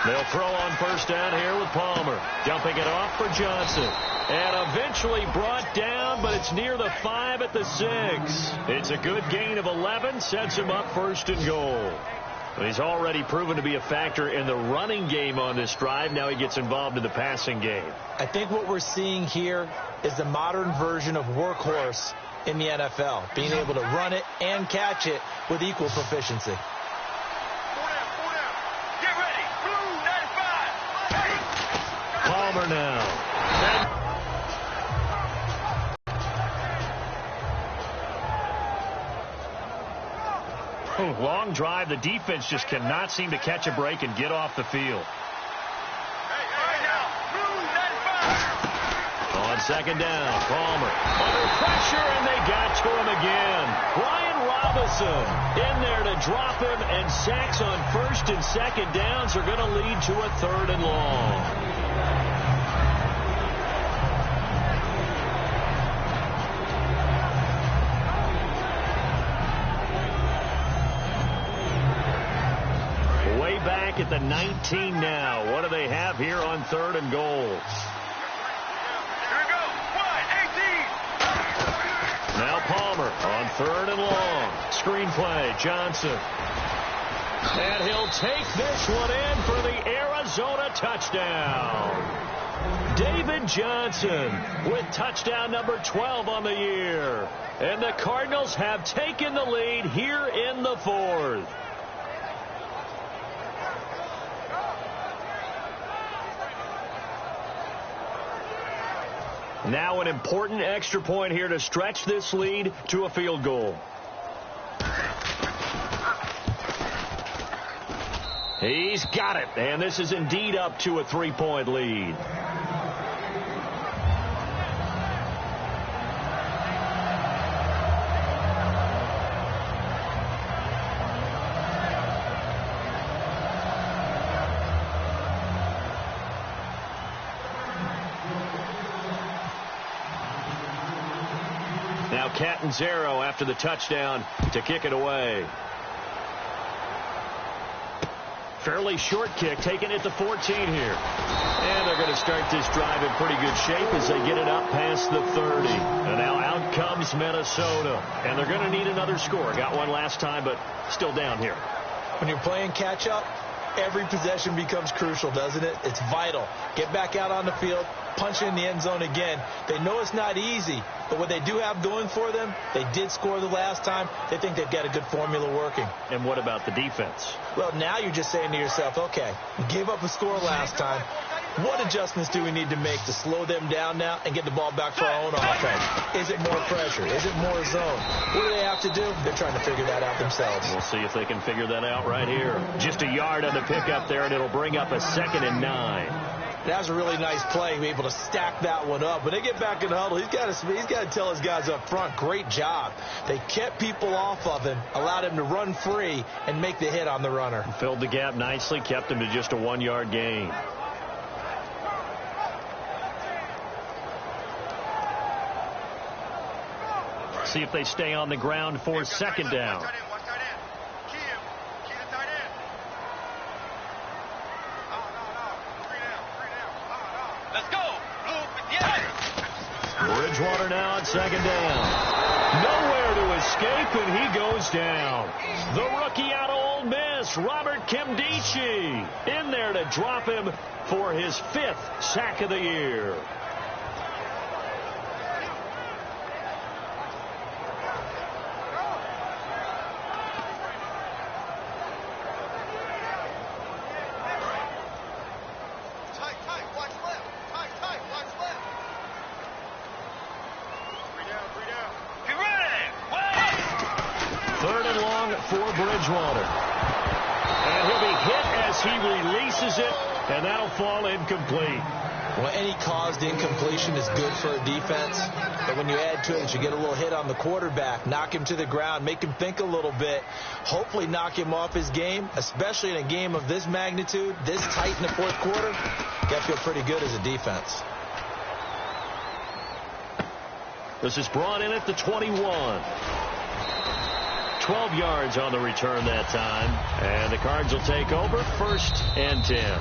They'll throw on first down here with Palmer. Dumping it off for Johnson. And eventually brought down, but it's near the 5 at the 6. It's a good gain of 11. Sets him up first and goal. He's already proven to be a factor in the running game on this drive. Now he gets involved in the passing game. I think what we're seeing here is the modern version of workhorse in the NFL. Being able to run it and catch it with equal proficiency. Palmer now. Long drive. The defense just cannot seem to catch a break and get off the field. On second down, Palmer under pressure, and they got to him again. Brian Robinson in there to drop him, and sacks on first and second downs are going to lead to a 3rd and long. Back at the 19 now. What do they have here on 3rd and goal? Here we go. 18. Now Palmer on 3rd and long. Screenplay. Johnson. And he'll take this one in for the Arizona touchdown. David Johnson with touchdown number 12 on the year. And the Cardinals have taken the lead here in the 4th. Now an important extra point here to stretch this lead to a field goal. He's got it, and this is indeed up to a 3-point lead. Now Catanzaro after the touchdown to kick it away. Fairly short kick, taken at the 14 here. And they're going to start this drive in pretty good shape as they get it up past the 30. And now out comes Minnesota. And they're going to need another score. Got one last time, but still down here. When you're playing catch-up, every possession becomes crucial, doesn't it? It's vital. Get back out on the field, punch in the end zone again. They know it's not easy, but what they do have going for them, they did score the last time. They think they've got a good formula working. And what about the defense? Well, now you're just saying to yourself, okay, we gave up a score last time. What adjustments do we need to make to slow them down now and get the ball back for our own offense? Is it more pressure? Is it more zone? What do they have to do? They're trying to figure that out themselves. We'll see if they can figure that out right here. Just a yard on the pickup there, and it'll bring up a 2nd and 9. That was a really nice play, be able to stack that one up. When they get back in the huddle, he's got to tell his guys up front, great job. They kept people off of him, allowed him to run free and make the hit on the runner. Filled the gap nicely, kept him to just a 1-yard gain. See if they stay on the ground for 2nd down. Let's go. Bridgewater now on 2nd down. Nowhere to escape, and he goes down. The rookie out of Ole Miss, Robert Kimdichie, in there to drop him for his 5th sack of the year. for Bridgewater. And he'll be hit as he releases it, and that'll fall incomplete. Well, any caused incompletion is good for a defense, but when you add to it that you get a little hit on the quarterback, knock him to the ground, make him think a little bit, hopefully knock him off his game, especially in a game of this magnitude, this tight in the fourth quarter, you got to feel pretty good as a defense. This is brought in at the 21. 12 yards on the return that time, and the Cards will take over 1st and 10.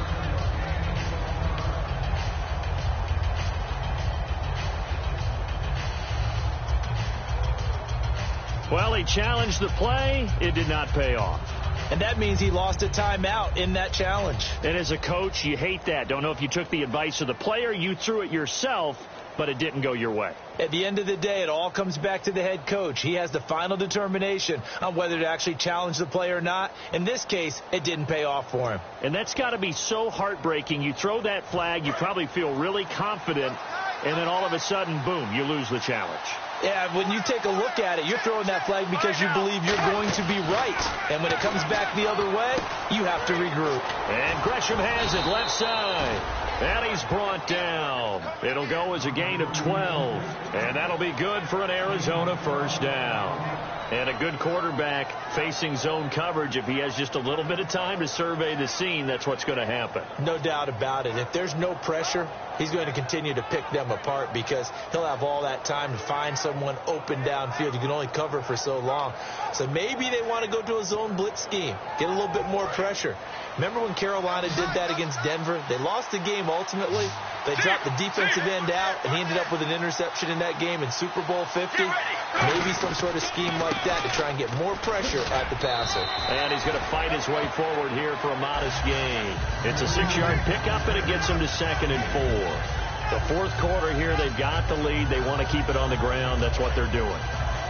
Well, he challenged the play. It did not pay off. And that means he lost a timeout in that challenge. And as a coach, you hate that. Don't know if you took the advice of the player, you threw it yourself, but it didn't go your way. At the end of the day, it all comes back to the head coach. He has the final determination on whether to actually challenge the play or not. In this case, it didn't pay off for him. And that's got to be so heartbreaking. You throw that flag, you probably feel really confident, and then all of a sudden, boom, you lose the challenge. Yeah, when you take a look at it, you're throwing that flag because you believe you're going to be right. And when it comes back the other way, you have to regroup. And Gresham has it left side. And he's brought down. It'll go as a gain of 12. And that'll be good for an Arizona first down. And a good quarterback facing zone coverage, if he has just a little bit of time to survey the scene, that's what's going to happen. No doubt about it. If there's no pressure, he's going to continue to pick them apart because he'll have all that time to find someone open downfield. You can only cover for so long. So maybe they want to go to a zone blitz scheme, get a little bit more pressure. Remember when Carolina did that against Denver? They lost the game ultimately. They dropped the defensive end out, and he ended up with an interception in that game in Super Bowl 50. Maybe some sort of scheme like that to try and get more pressure at the passer. And he's going to fight his way forward here for a modest gain. It's a 6-yard pickup, and it gets him to 2nd and 4. The fourth quarter here, they've got the lead. They want to keep it on the ground. That's what they're doing.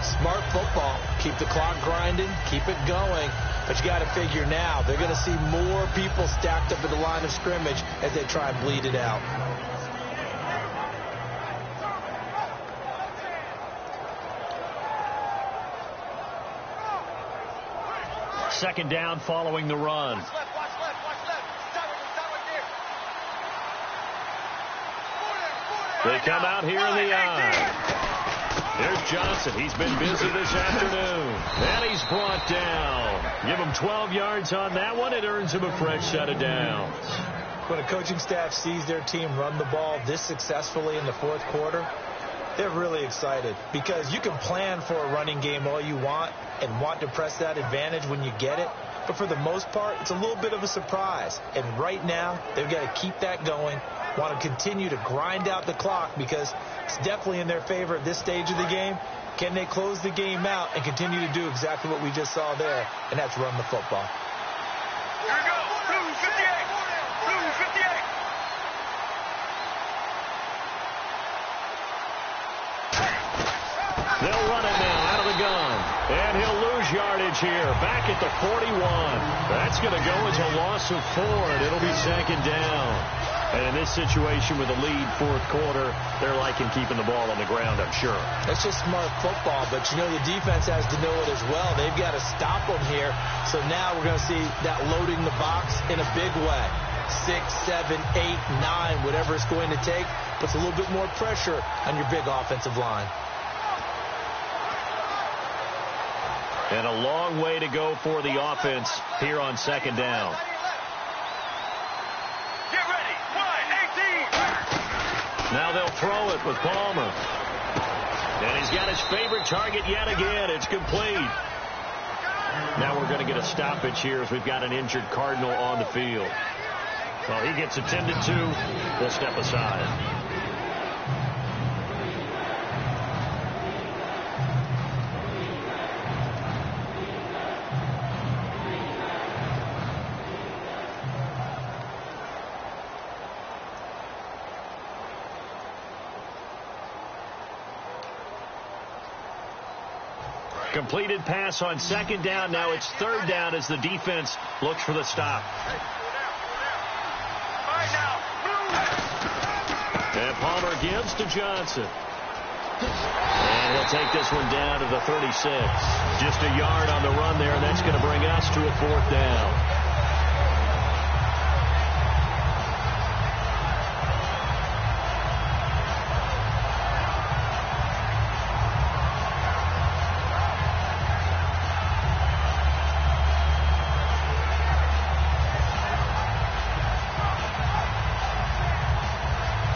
Smart football. Keep the clock grinding. Keep it going. But you got to figure now, they're going to see more people stacked up at the line of scrimmage as they try and bleed it out. Second down following the run. They come out here in the eye. There's Johnson. He's been busy this afternoon. And he's brought down. Give him 12 yards on that one. It earns him a fresh set of downs. When a coaching staff sees their team run the ball this successfully in the fourth quarter, they're really excited because you can plan for a running game all you want and want to press that advantage when you get it. But for the most part, it's a little bit of a surprise. And right now, they've got to keep that going, want to continue to grind out the clock because it's definitely in their favor at this stage of the game. Can they close the game out and continue to do exactly what we just saw there, and that's run the football. Here we go. 258. 258. They'll run it now out of the gun. And he'll lose yardage here. Back at the 41. That's going to go as a loss of 4, and it'll be 2nd down. And in this situation with a lead fourth quarter, they're liking keeping the ball on the ground, I'm sure. That's just smart football, but you know the defense has to know it as well. They've got to stop them here. So now we're going to see that loading the box in a big way. 6, 7, 8, 9, whatever it's going to take, puts a little bit more pressure on your big offensive line. And a long way to go for the offense here on 2nd down. Get ready. 18. Now they'll throw it with Palmer. And he's got his favorite target yet again. It's complete. Now we're going to get a stoppage here as we've got an injured Cardinal on the field. Well, he gets attended to. We'll step aside. Completed pass on 2nd down. Now it's 3rd down as the defense looks for the stop. And Palmer gives to Johnson. And he'll take this one down to the 36. Just a yard on the run there, and that's going to bring us to a 4th down.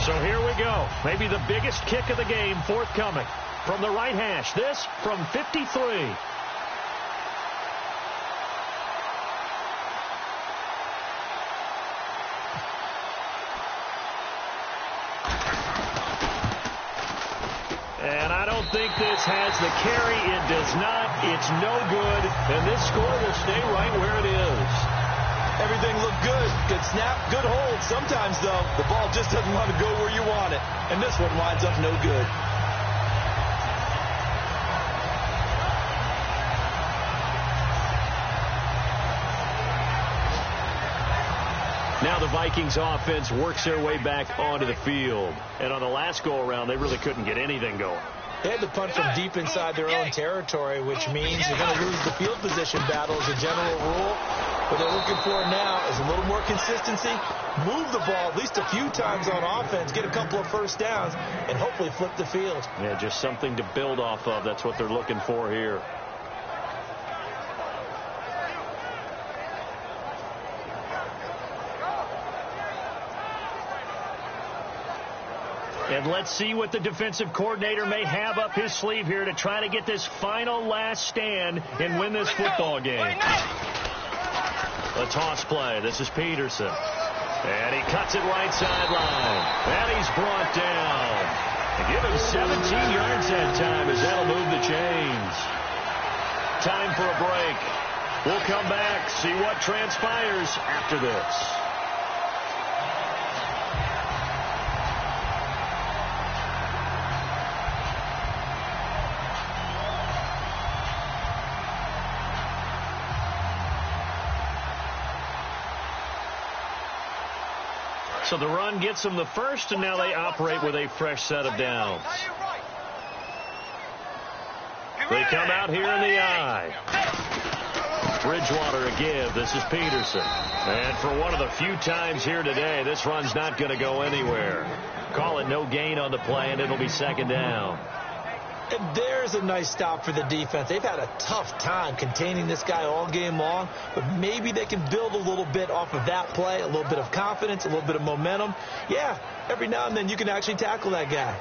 So here we go. Maybe the biggest kick of the game forthcoming. From the right hash, this from 53. And I don't think this has the carry. It does not. It's no good. And this score will stay right where it is. Everything looked good. Good snap, good hold. Sometimes, though, the ball just doesn't want to go where you want it. And this one winds up no good. Now the Vikings offense works their way back onto the field. And on the last go-around, they really couldn't get anything going. They had to punt from deep inside their own territory, which means you're going to lose the field position battle as a general rule. What they're looking for now is a little more consistency, move the ball at least a few times on offense, get a couple of first downs, and hopefully flip the field. Yeah, just something to build off of. That's what they're looking for here. And let's see what the defensive coordinator may have up his sleeve here to try to get this final last stand and win this football game. A toss play. This is Peterson. And he cuts it right sideline. And he's brought down. And give him 17 yards that time as that'll move the chains. Time for a break. We'll come back, see what transpires after this. So the run gets them the first, and now they operate with a fresh set of downs. They come out here in the eye. Bridgewater again. This is Peterson. And for one of the few times here today, this run's not going to go anywhere. Call it no gain on the play, and it'll be 2nd down. And there's a nice stop for the defense. They've had a tough time containing this guy all game long, but maybe they can build a little bit off of that play, a little bit of confidence, a little bit of momentum. Yeah, every now and then you can actually tackle that guy.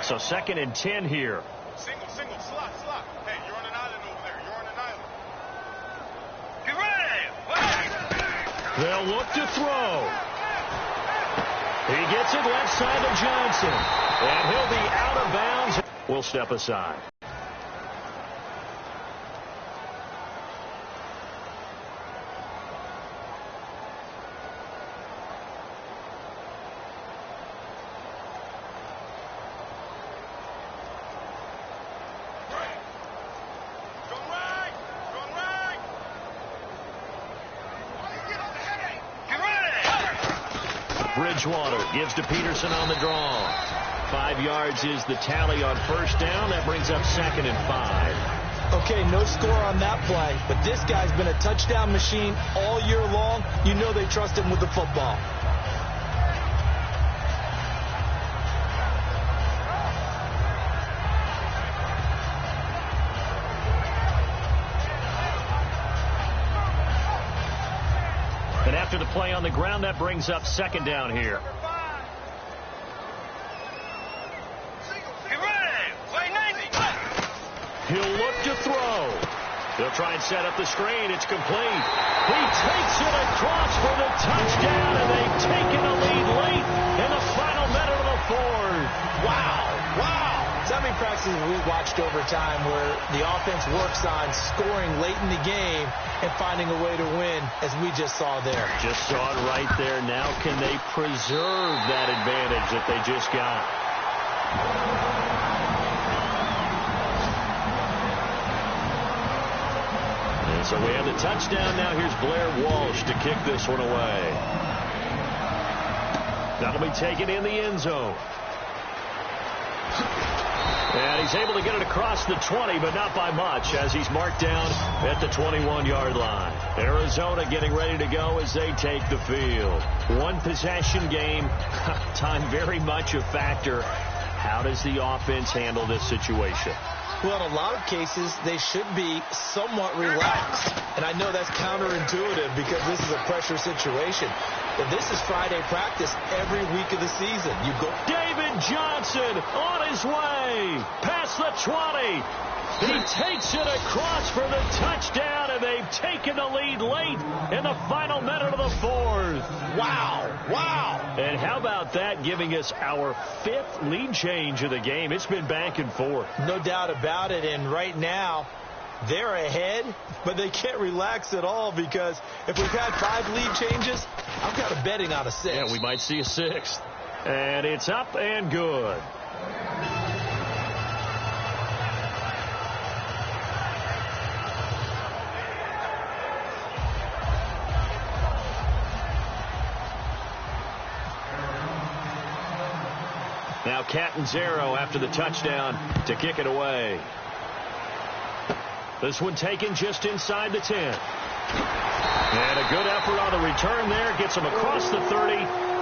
So 2nd and 10 here. Single, slot. Hey, you're on an island over there. You're on an island. They'll look to throw. He gets it left side to Johnson. And he'll be out of bounds. We'll step aside. Bridgewater gives to Peterson on the draw. 5 yards is the tally on first down. That brings up 2nd and 5. Okay, no score on that play, but this guy's been a touchdown machine all year long. You know they trust him with the football. And after the play on the ground, that brings up 2nd down here. He'll look to throw. They'll try and set up the screen. It's complete. He takes it across for the touchdown, and they've taken a lead late in the final minute of the 4th. Wow. So many practices we've watched over time where the offense works on scoring late in the game and finding a way to win, as we just saw there. Just saw it right there. Now can they preserve that advantage that they just got? So we have the touchdown. Now here's Blair Walsh to kick this one away. That'll be taken in the end zone. And he's able to get it across the 20, but not by much, as he's marked down at the 21-yard line. Arizona getting ready to go as they take the field. One possession game. Time very much a factor. How does the offense handle this situation? Well, in a lot of cases, they should be somewhat relaxed. And I know that's counterintuitive because this is a pressure situation. But this is Friday practice every week of the season. You go. David Johnson on his way. Past the 20. He takes it across for the touchdown, and they've taken the lead late in the final minute of the fourth. Wow. Wow. And how about that, giving us our 5th lead change of the game? It's been back and forth. No doubt about it. And right now, they're ahead, but they can't relax at all because if we've had 5 lead changes, I've got a betting on a 6. Yeah, we might see a 6th. And it's up and good. Now Catanzaro after the touchdown to kick it away. This one taken just inside the 10. And a good effort on the return there. Gets him across the 30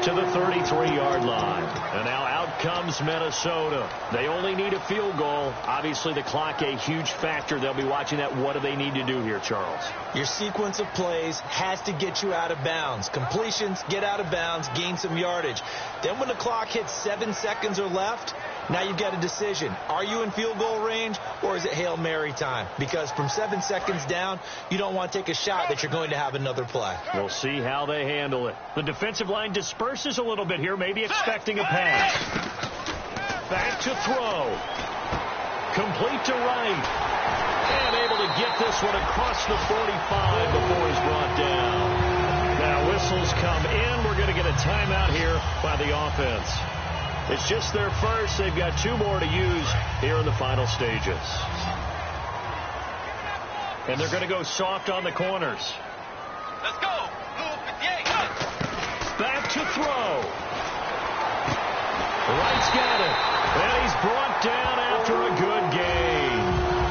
to the 33-yard line. And now out comes Minnesota. They only need a field goal. Obviously the clock a huge factor. They'll be watching that. What do they need to do here, Charles? Your sequence of plays has to get you out of bounds. Completions, get out of bounds, gain some yardage. Then when the clock hits 7 seconds or left, now you've got a decision. Are you in field goal range or is it Hail Mary time? Because from 7 seconds down, you don't want to take a shot that you're going to have another play. We'll see how they handle it. The defensive line disperses a little bit here, maybe expecting a pass. Back to throw. Complete to right. And able to get this one across the 45 before he's brought down. Now whistles come in. We're going to get a timeout here by the offense. It's just their first. They've got 2 more to use here in the final stages. And they're going to go soft on the corners. Let's go. Back to throw. Wright's got it. And he's brought down after a good gain.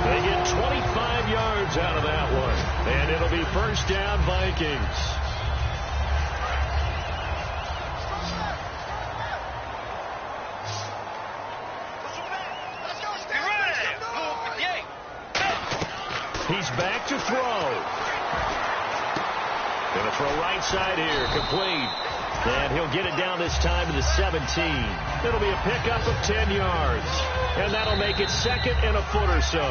They get 25 yards out of that one. And it'll be first down Vikings. He's back to throw. Going to throw right side here. Complete. And he'll get it down this time to the 17. It'll be a pickup of 10 yards. And that'll make it 2nd and a foot or so.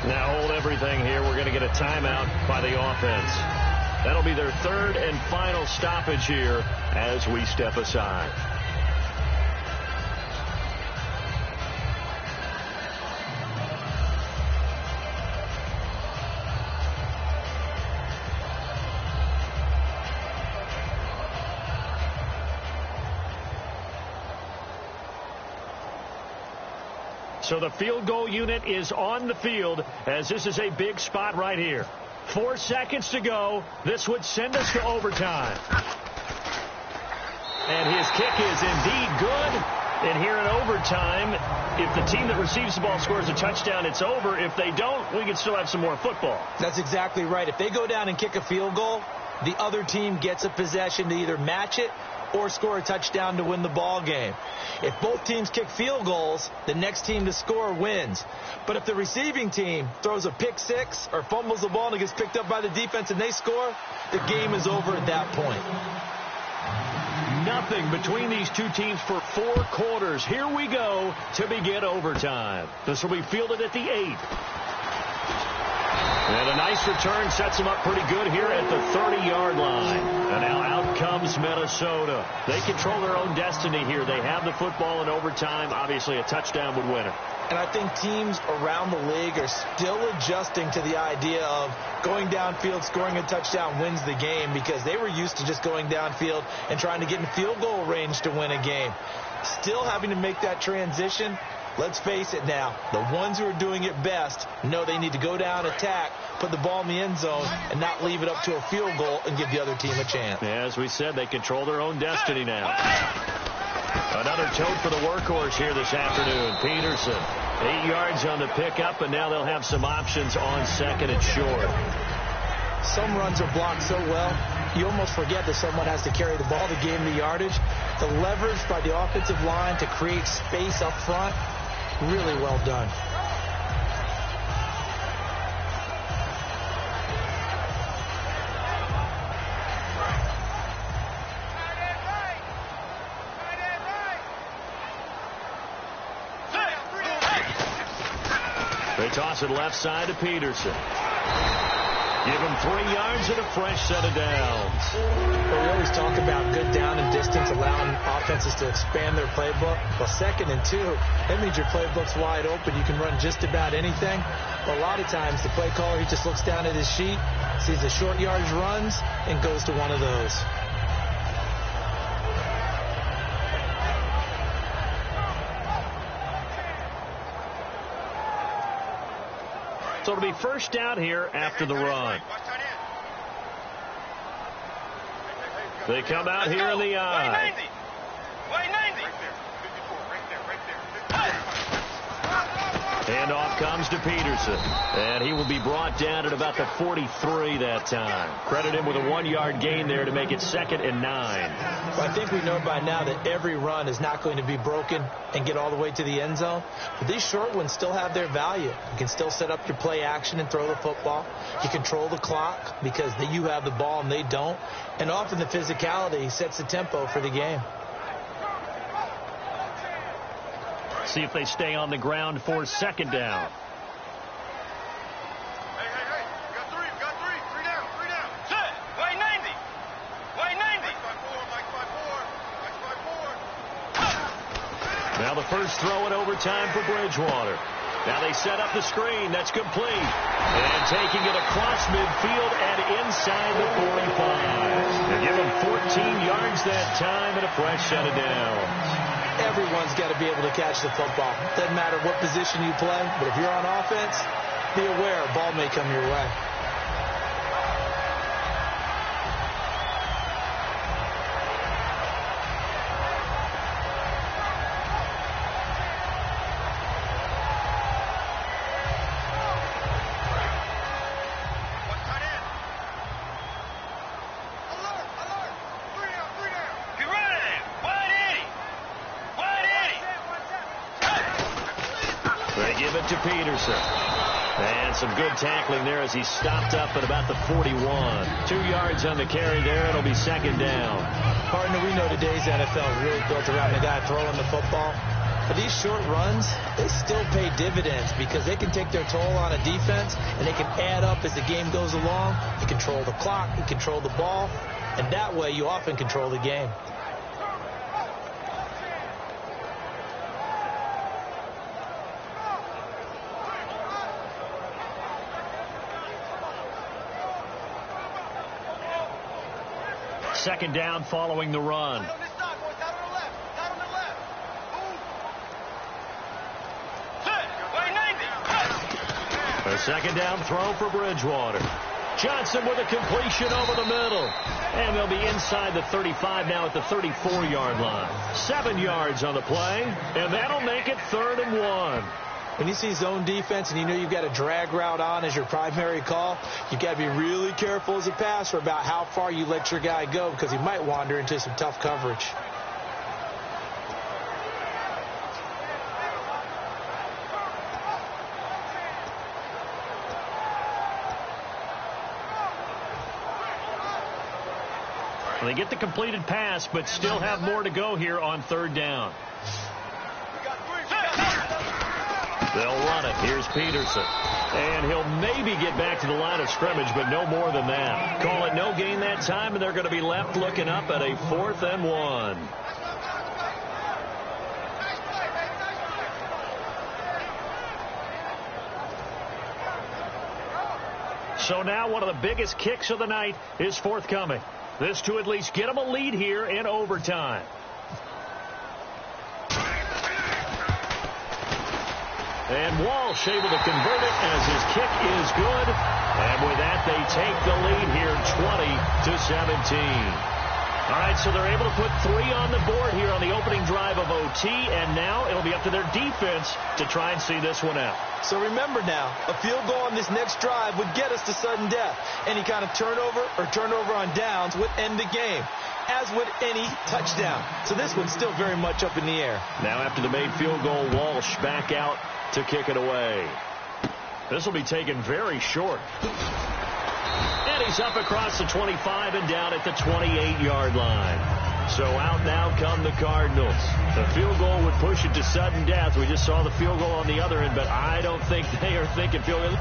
Now hold everything here. We're going to get a timeout by the offense. That'll be their 3rd and final stoppage here as we step aside. So the field goal unit is on the field as this is a big spot right here. 4 seconds to go. This would send us to overtime. And his kick is indeed good. And here in overtime, if the team that receives the ball scores a touchdown, it's over. If they don't, we can still have some more football. That's exactly right. If they go down and kick a field goal, the other team gets a possession to either match it or score a touchdown to win the ball game. If both teams kick field goals, the next team to score wins. But if the receiving team throws a pick 6 or fumbles the ball and it gets picked up by the defense and they score, the game is over at that point. Nothing between these two teams for 4 quarters. Here we go to begin overtime. This will be fielded at the 8. And a nice return sets them up pretty good here at the 30-yard line. And now out comes Minnesota. They control their own destiny here. They have the football in overtime. Obviously, a touchdown would win it. And I think teams around the league are still adjusting to the idea of going downfield, scoring a touchdown wins the game, because they were used to just going downfield and trying to get in field goal range to win a game. Still having to make that transition, Let's face it now, the ones who are doing it best know they need to go down, attack, put the ball in the end zone, and not leave it up to a field goal and give the other team a chance. Yeah, as we said, they control their own destiny now. Another tote for the workhorse here this afternoon. Peterson, 8 yards on the pickup, and now they'll have some options on second and short. Some runs are blocked so well, you almost forget that someone has to carry the ball to gain the yardage. The leverage by the offensive line to create space up front, really well done. They toss it left side to Peterson. Give him 3 yards and a fresh set of downs. Well, we always talk about good down and distance, allowing offenses to expand their playbook. Well, 2nd and 2, that means your playbook's wide open. You can run just about anything. But a lot of times, the play caller, he just looks down at his sheet, sees the short yardage runs, and goes to one of those. So it'll be first down here after the run. They come out here in the eye. Handoff comes to Peterson, and he will be brought down at about the 43 that time. Credit him with a 1-yard gain there to make it 2nd and 9. Well, I think we know by now that every run is not going to be broken and get all the way to the end zone. But these short ones still have their value. You can still set up your play action and throw the football. You control the clock because you have the ball and they don't. And often the physicality sets the tempo for the game. See if they stay on the ground for 2nd down. Hey, got three down. Set, wide 90. Mike 5-4. Now the first throw in overtime for Bridgewater. Now they set up the screen. That's complete. And taking it across midfield and inside the 45. They give him 14 yards that time and a fresh set of downs. Everyone's got to be able to catch the football. Doesn't matter what position you play, but if you're on offense, be aware a ball may come your way. To Peterson. And some good tackling there as he stopped up at about the 41. 2 yards on the carry there. It'll be 2nd down. Partner, we know today's NFL is really built around the guy throwing the football. But these short runs, they still pay dividends because they can take their toll on a defense and they can add up as the game goes along. You control the clock, you control the ball, and that way you often control the game. Second down following the run. A second down throw for Bridgewater. Johnson with a completion over the middle. And they'll be inside the 35 now at the 34-yard line. 7 yards on the play, and that'll make it 3rd and 1. When you see zone defense and you know you've got a drag route on as your primary call, you've got to be really careful as a passer about how far you let your guy go because he might wander into some tough coverage. They get the completed pass, but still have more to go here on 3rd down. They'll run it. Here's Peterson. And he'll maybe get back to the line of scrimmage, but no more than that. Call it no gain that time, and they're going to be left looking up at a 4th and 1. So now one of the biggest kicks of the night is forthcoming. This to at least get them a lead here in overtime. And Walsh able to convert it as his kick is good. And with that, they take the lead here 20-17. All right, so they're able to put 3 on the board here on the opening drive of OT, and now it'll be up to their defense to try and see this one out. So remember now, a field goal on this next drive would get us to sudden death. Any kind of turnover or turnover on downs would end the game, as would any touchdown. So this one's still very much up in the air. Now after the made field goal, Walsh back out to kick it away. This will be taken very short. And he's up across the 25 and down at the 28-yard line. So out now come the Cardinals. The field goal would push it to sudden death. We just saw the field goal on the other end, but I don't think they are thinking field goal.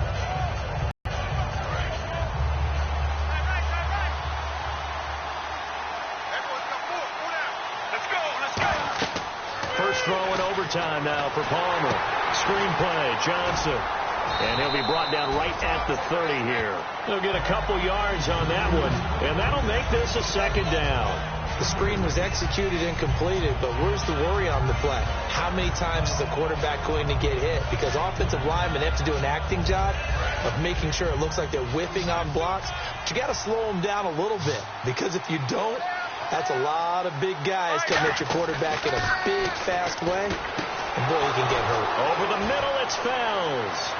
First throw in overtime now for Palmer. Screen play, Johnson. And he'll be brought down right at the 30 here. He'll get a couple yards on that one, and that'll make this a second down. The screen was executed and completed, but where's the worry on the play? How many times is the quarterback going to get hit? Because offensive linemen have to do an acting job of making sure it looks like they're whipping on blocks. But you got to slow them down a little bit, because if you don't, that's a lot of big guys coming at your quarterback in a big, fast way. And boy, he can get hurt. Over the middle, it's Fells.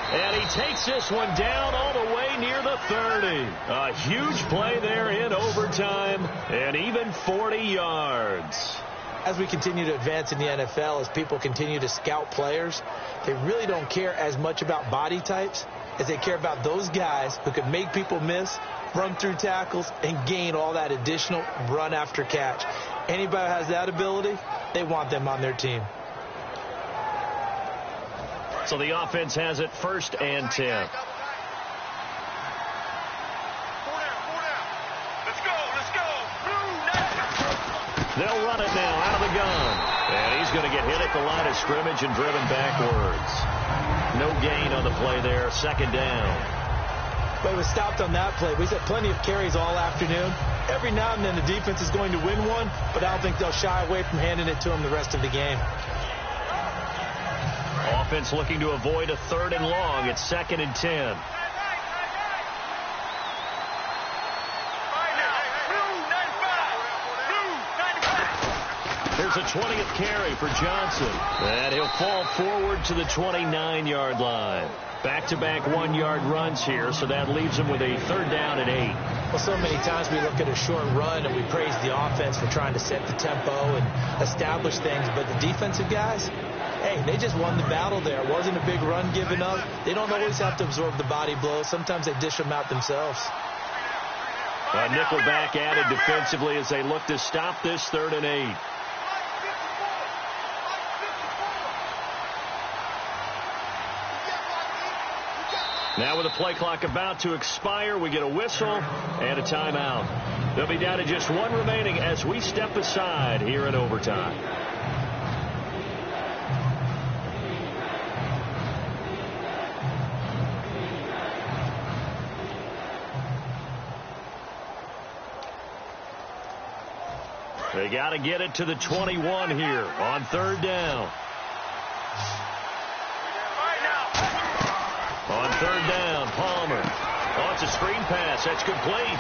And he takes this one down all the way near the 30. A huge play there in overtime, and even 40 yards. As we continue to advance in the NFL, as people continue to scout players, they really don't care as much about body types as they care about those guys who can make people miss, run through tackles, and gain all that additional run after catch. Anybody who has that ability, they want them on their team. So the offense has it 1st and 10. Let's go. They'll run it now out of the gun. And he's going to get hit at the line of scrimmage and driven backwards. No gain on the play there. 2nd down. But it was stopped on that play. We've had plenty of carries all afternoon. Every now and then the defense is going to win one, but I don't think they'll shy away from handing it to them the rest of the game. Offense looking to avoid a 3rd and long. It's 2nd and 10. There's a 20th carry for Johnson. And he'll fall forward to the 29-yard line. Back-to-back 1-yard runs here, so that leaves him with a 3rd down and 8. Well, so many times we look at a short run and we praise the offense for trying to set the tempo and establish things, but the defensive guys, hey, they just won the battle there. It wasn't a big run given up. They don't always have to absorb the body blows. Sometimes they dish them out themselves. A nickel back added defensively as they look to stop this 3rd and 8. Now with the play clock about to expire, we get a whistle and a timeout. They'll be down to just 1 remaining as we step aside here in overtime. They got to get it to the 21 here on 3rd down. On 3rd down, Palmer. Oh, it's a screen pass. That's complete.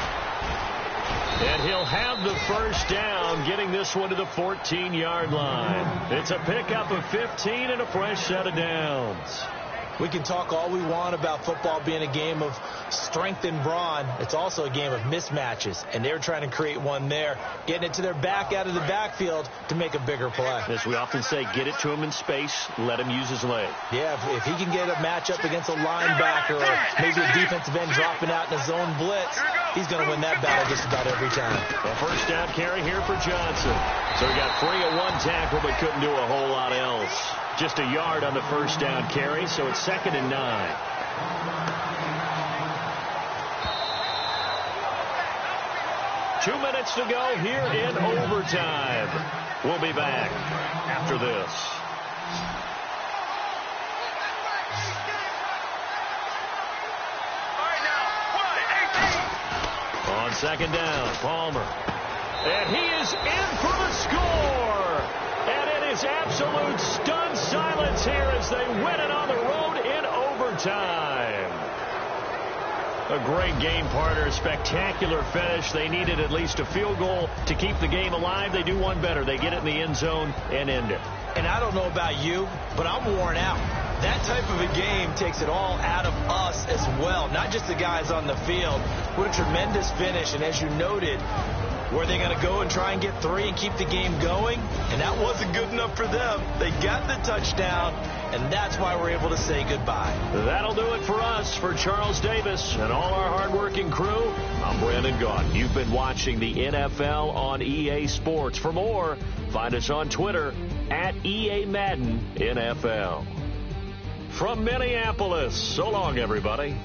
And he'll have the 1st down, getting this one to the 14-yard line. It's a pickup of 15 and a fresh set of downs. We can talk all we want about football being a game of strength and brawn. It's also a game of mismatches, and they're trying to create one there, getting it to their back out of the backfield to make a bigger play. As we often say, get it to him in space, let him use his leg. Yeah, if he can get a matchup against a linebacker or maybe a defensive end dropping out in a zone blitz, he's going to win that battle just about every time. A 1st down carry here for Johnson. So he got free of 1 tackle but couldn't do a whole lot else. Just a yard on the 1st down carry, so it's 2nd and 9. Two minutes to go here in overtime. We'll be back after this. On 2nd down, Palmer. And he is in for the score. And it is absolute stunned silence here as they win it on the road in overtime. A great game, partner. Spectacular finish. They needed at least a field goal to keep the game alive. They do one better. They get it in the end zone and end it. And I don't know about you, but I'm worn out. That type of a game takes it all out of us as well, not just the guys on the field. What a tremendous finish. And as you noted, were they going to go and try and get 3 and keep the game going? And that wasn't good enough for them. They got the touchdown, and that's why we're able to say goodbye. That'll do it for us. For Charles Davis and all our hardworking crew, I'm Brandon Gaudin. You've been watching the NFL on EA Sports. For more, find us on Twitter at EA Madden NFL. From Minneapolis, so long, everybody.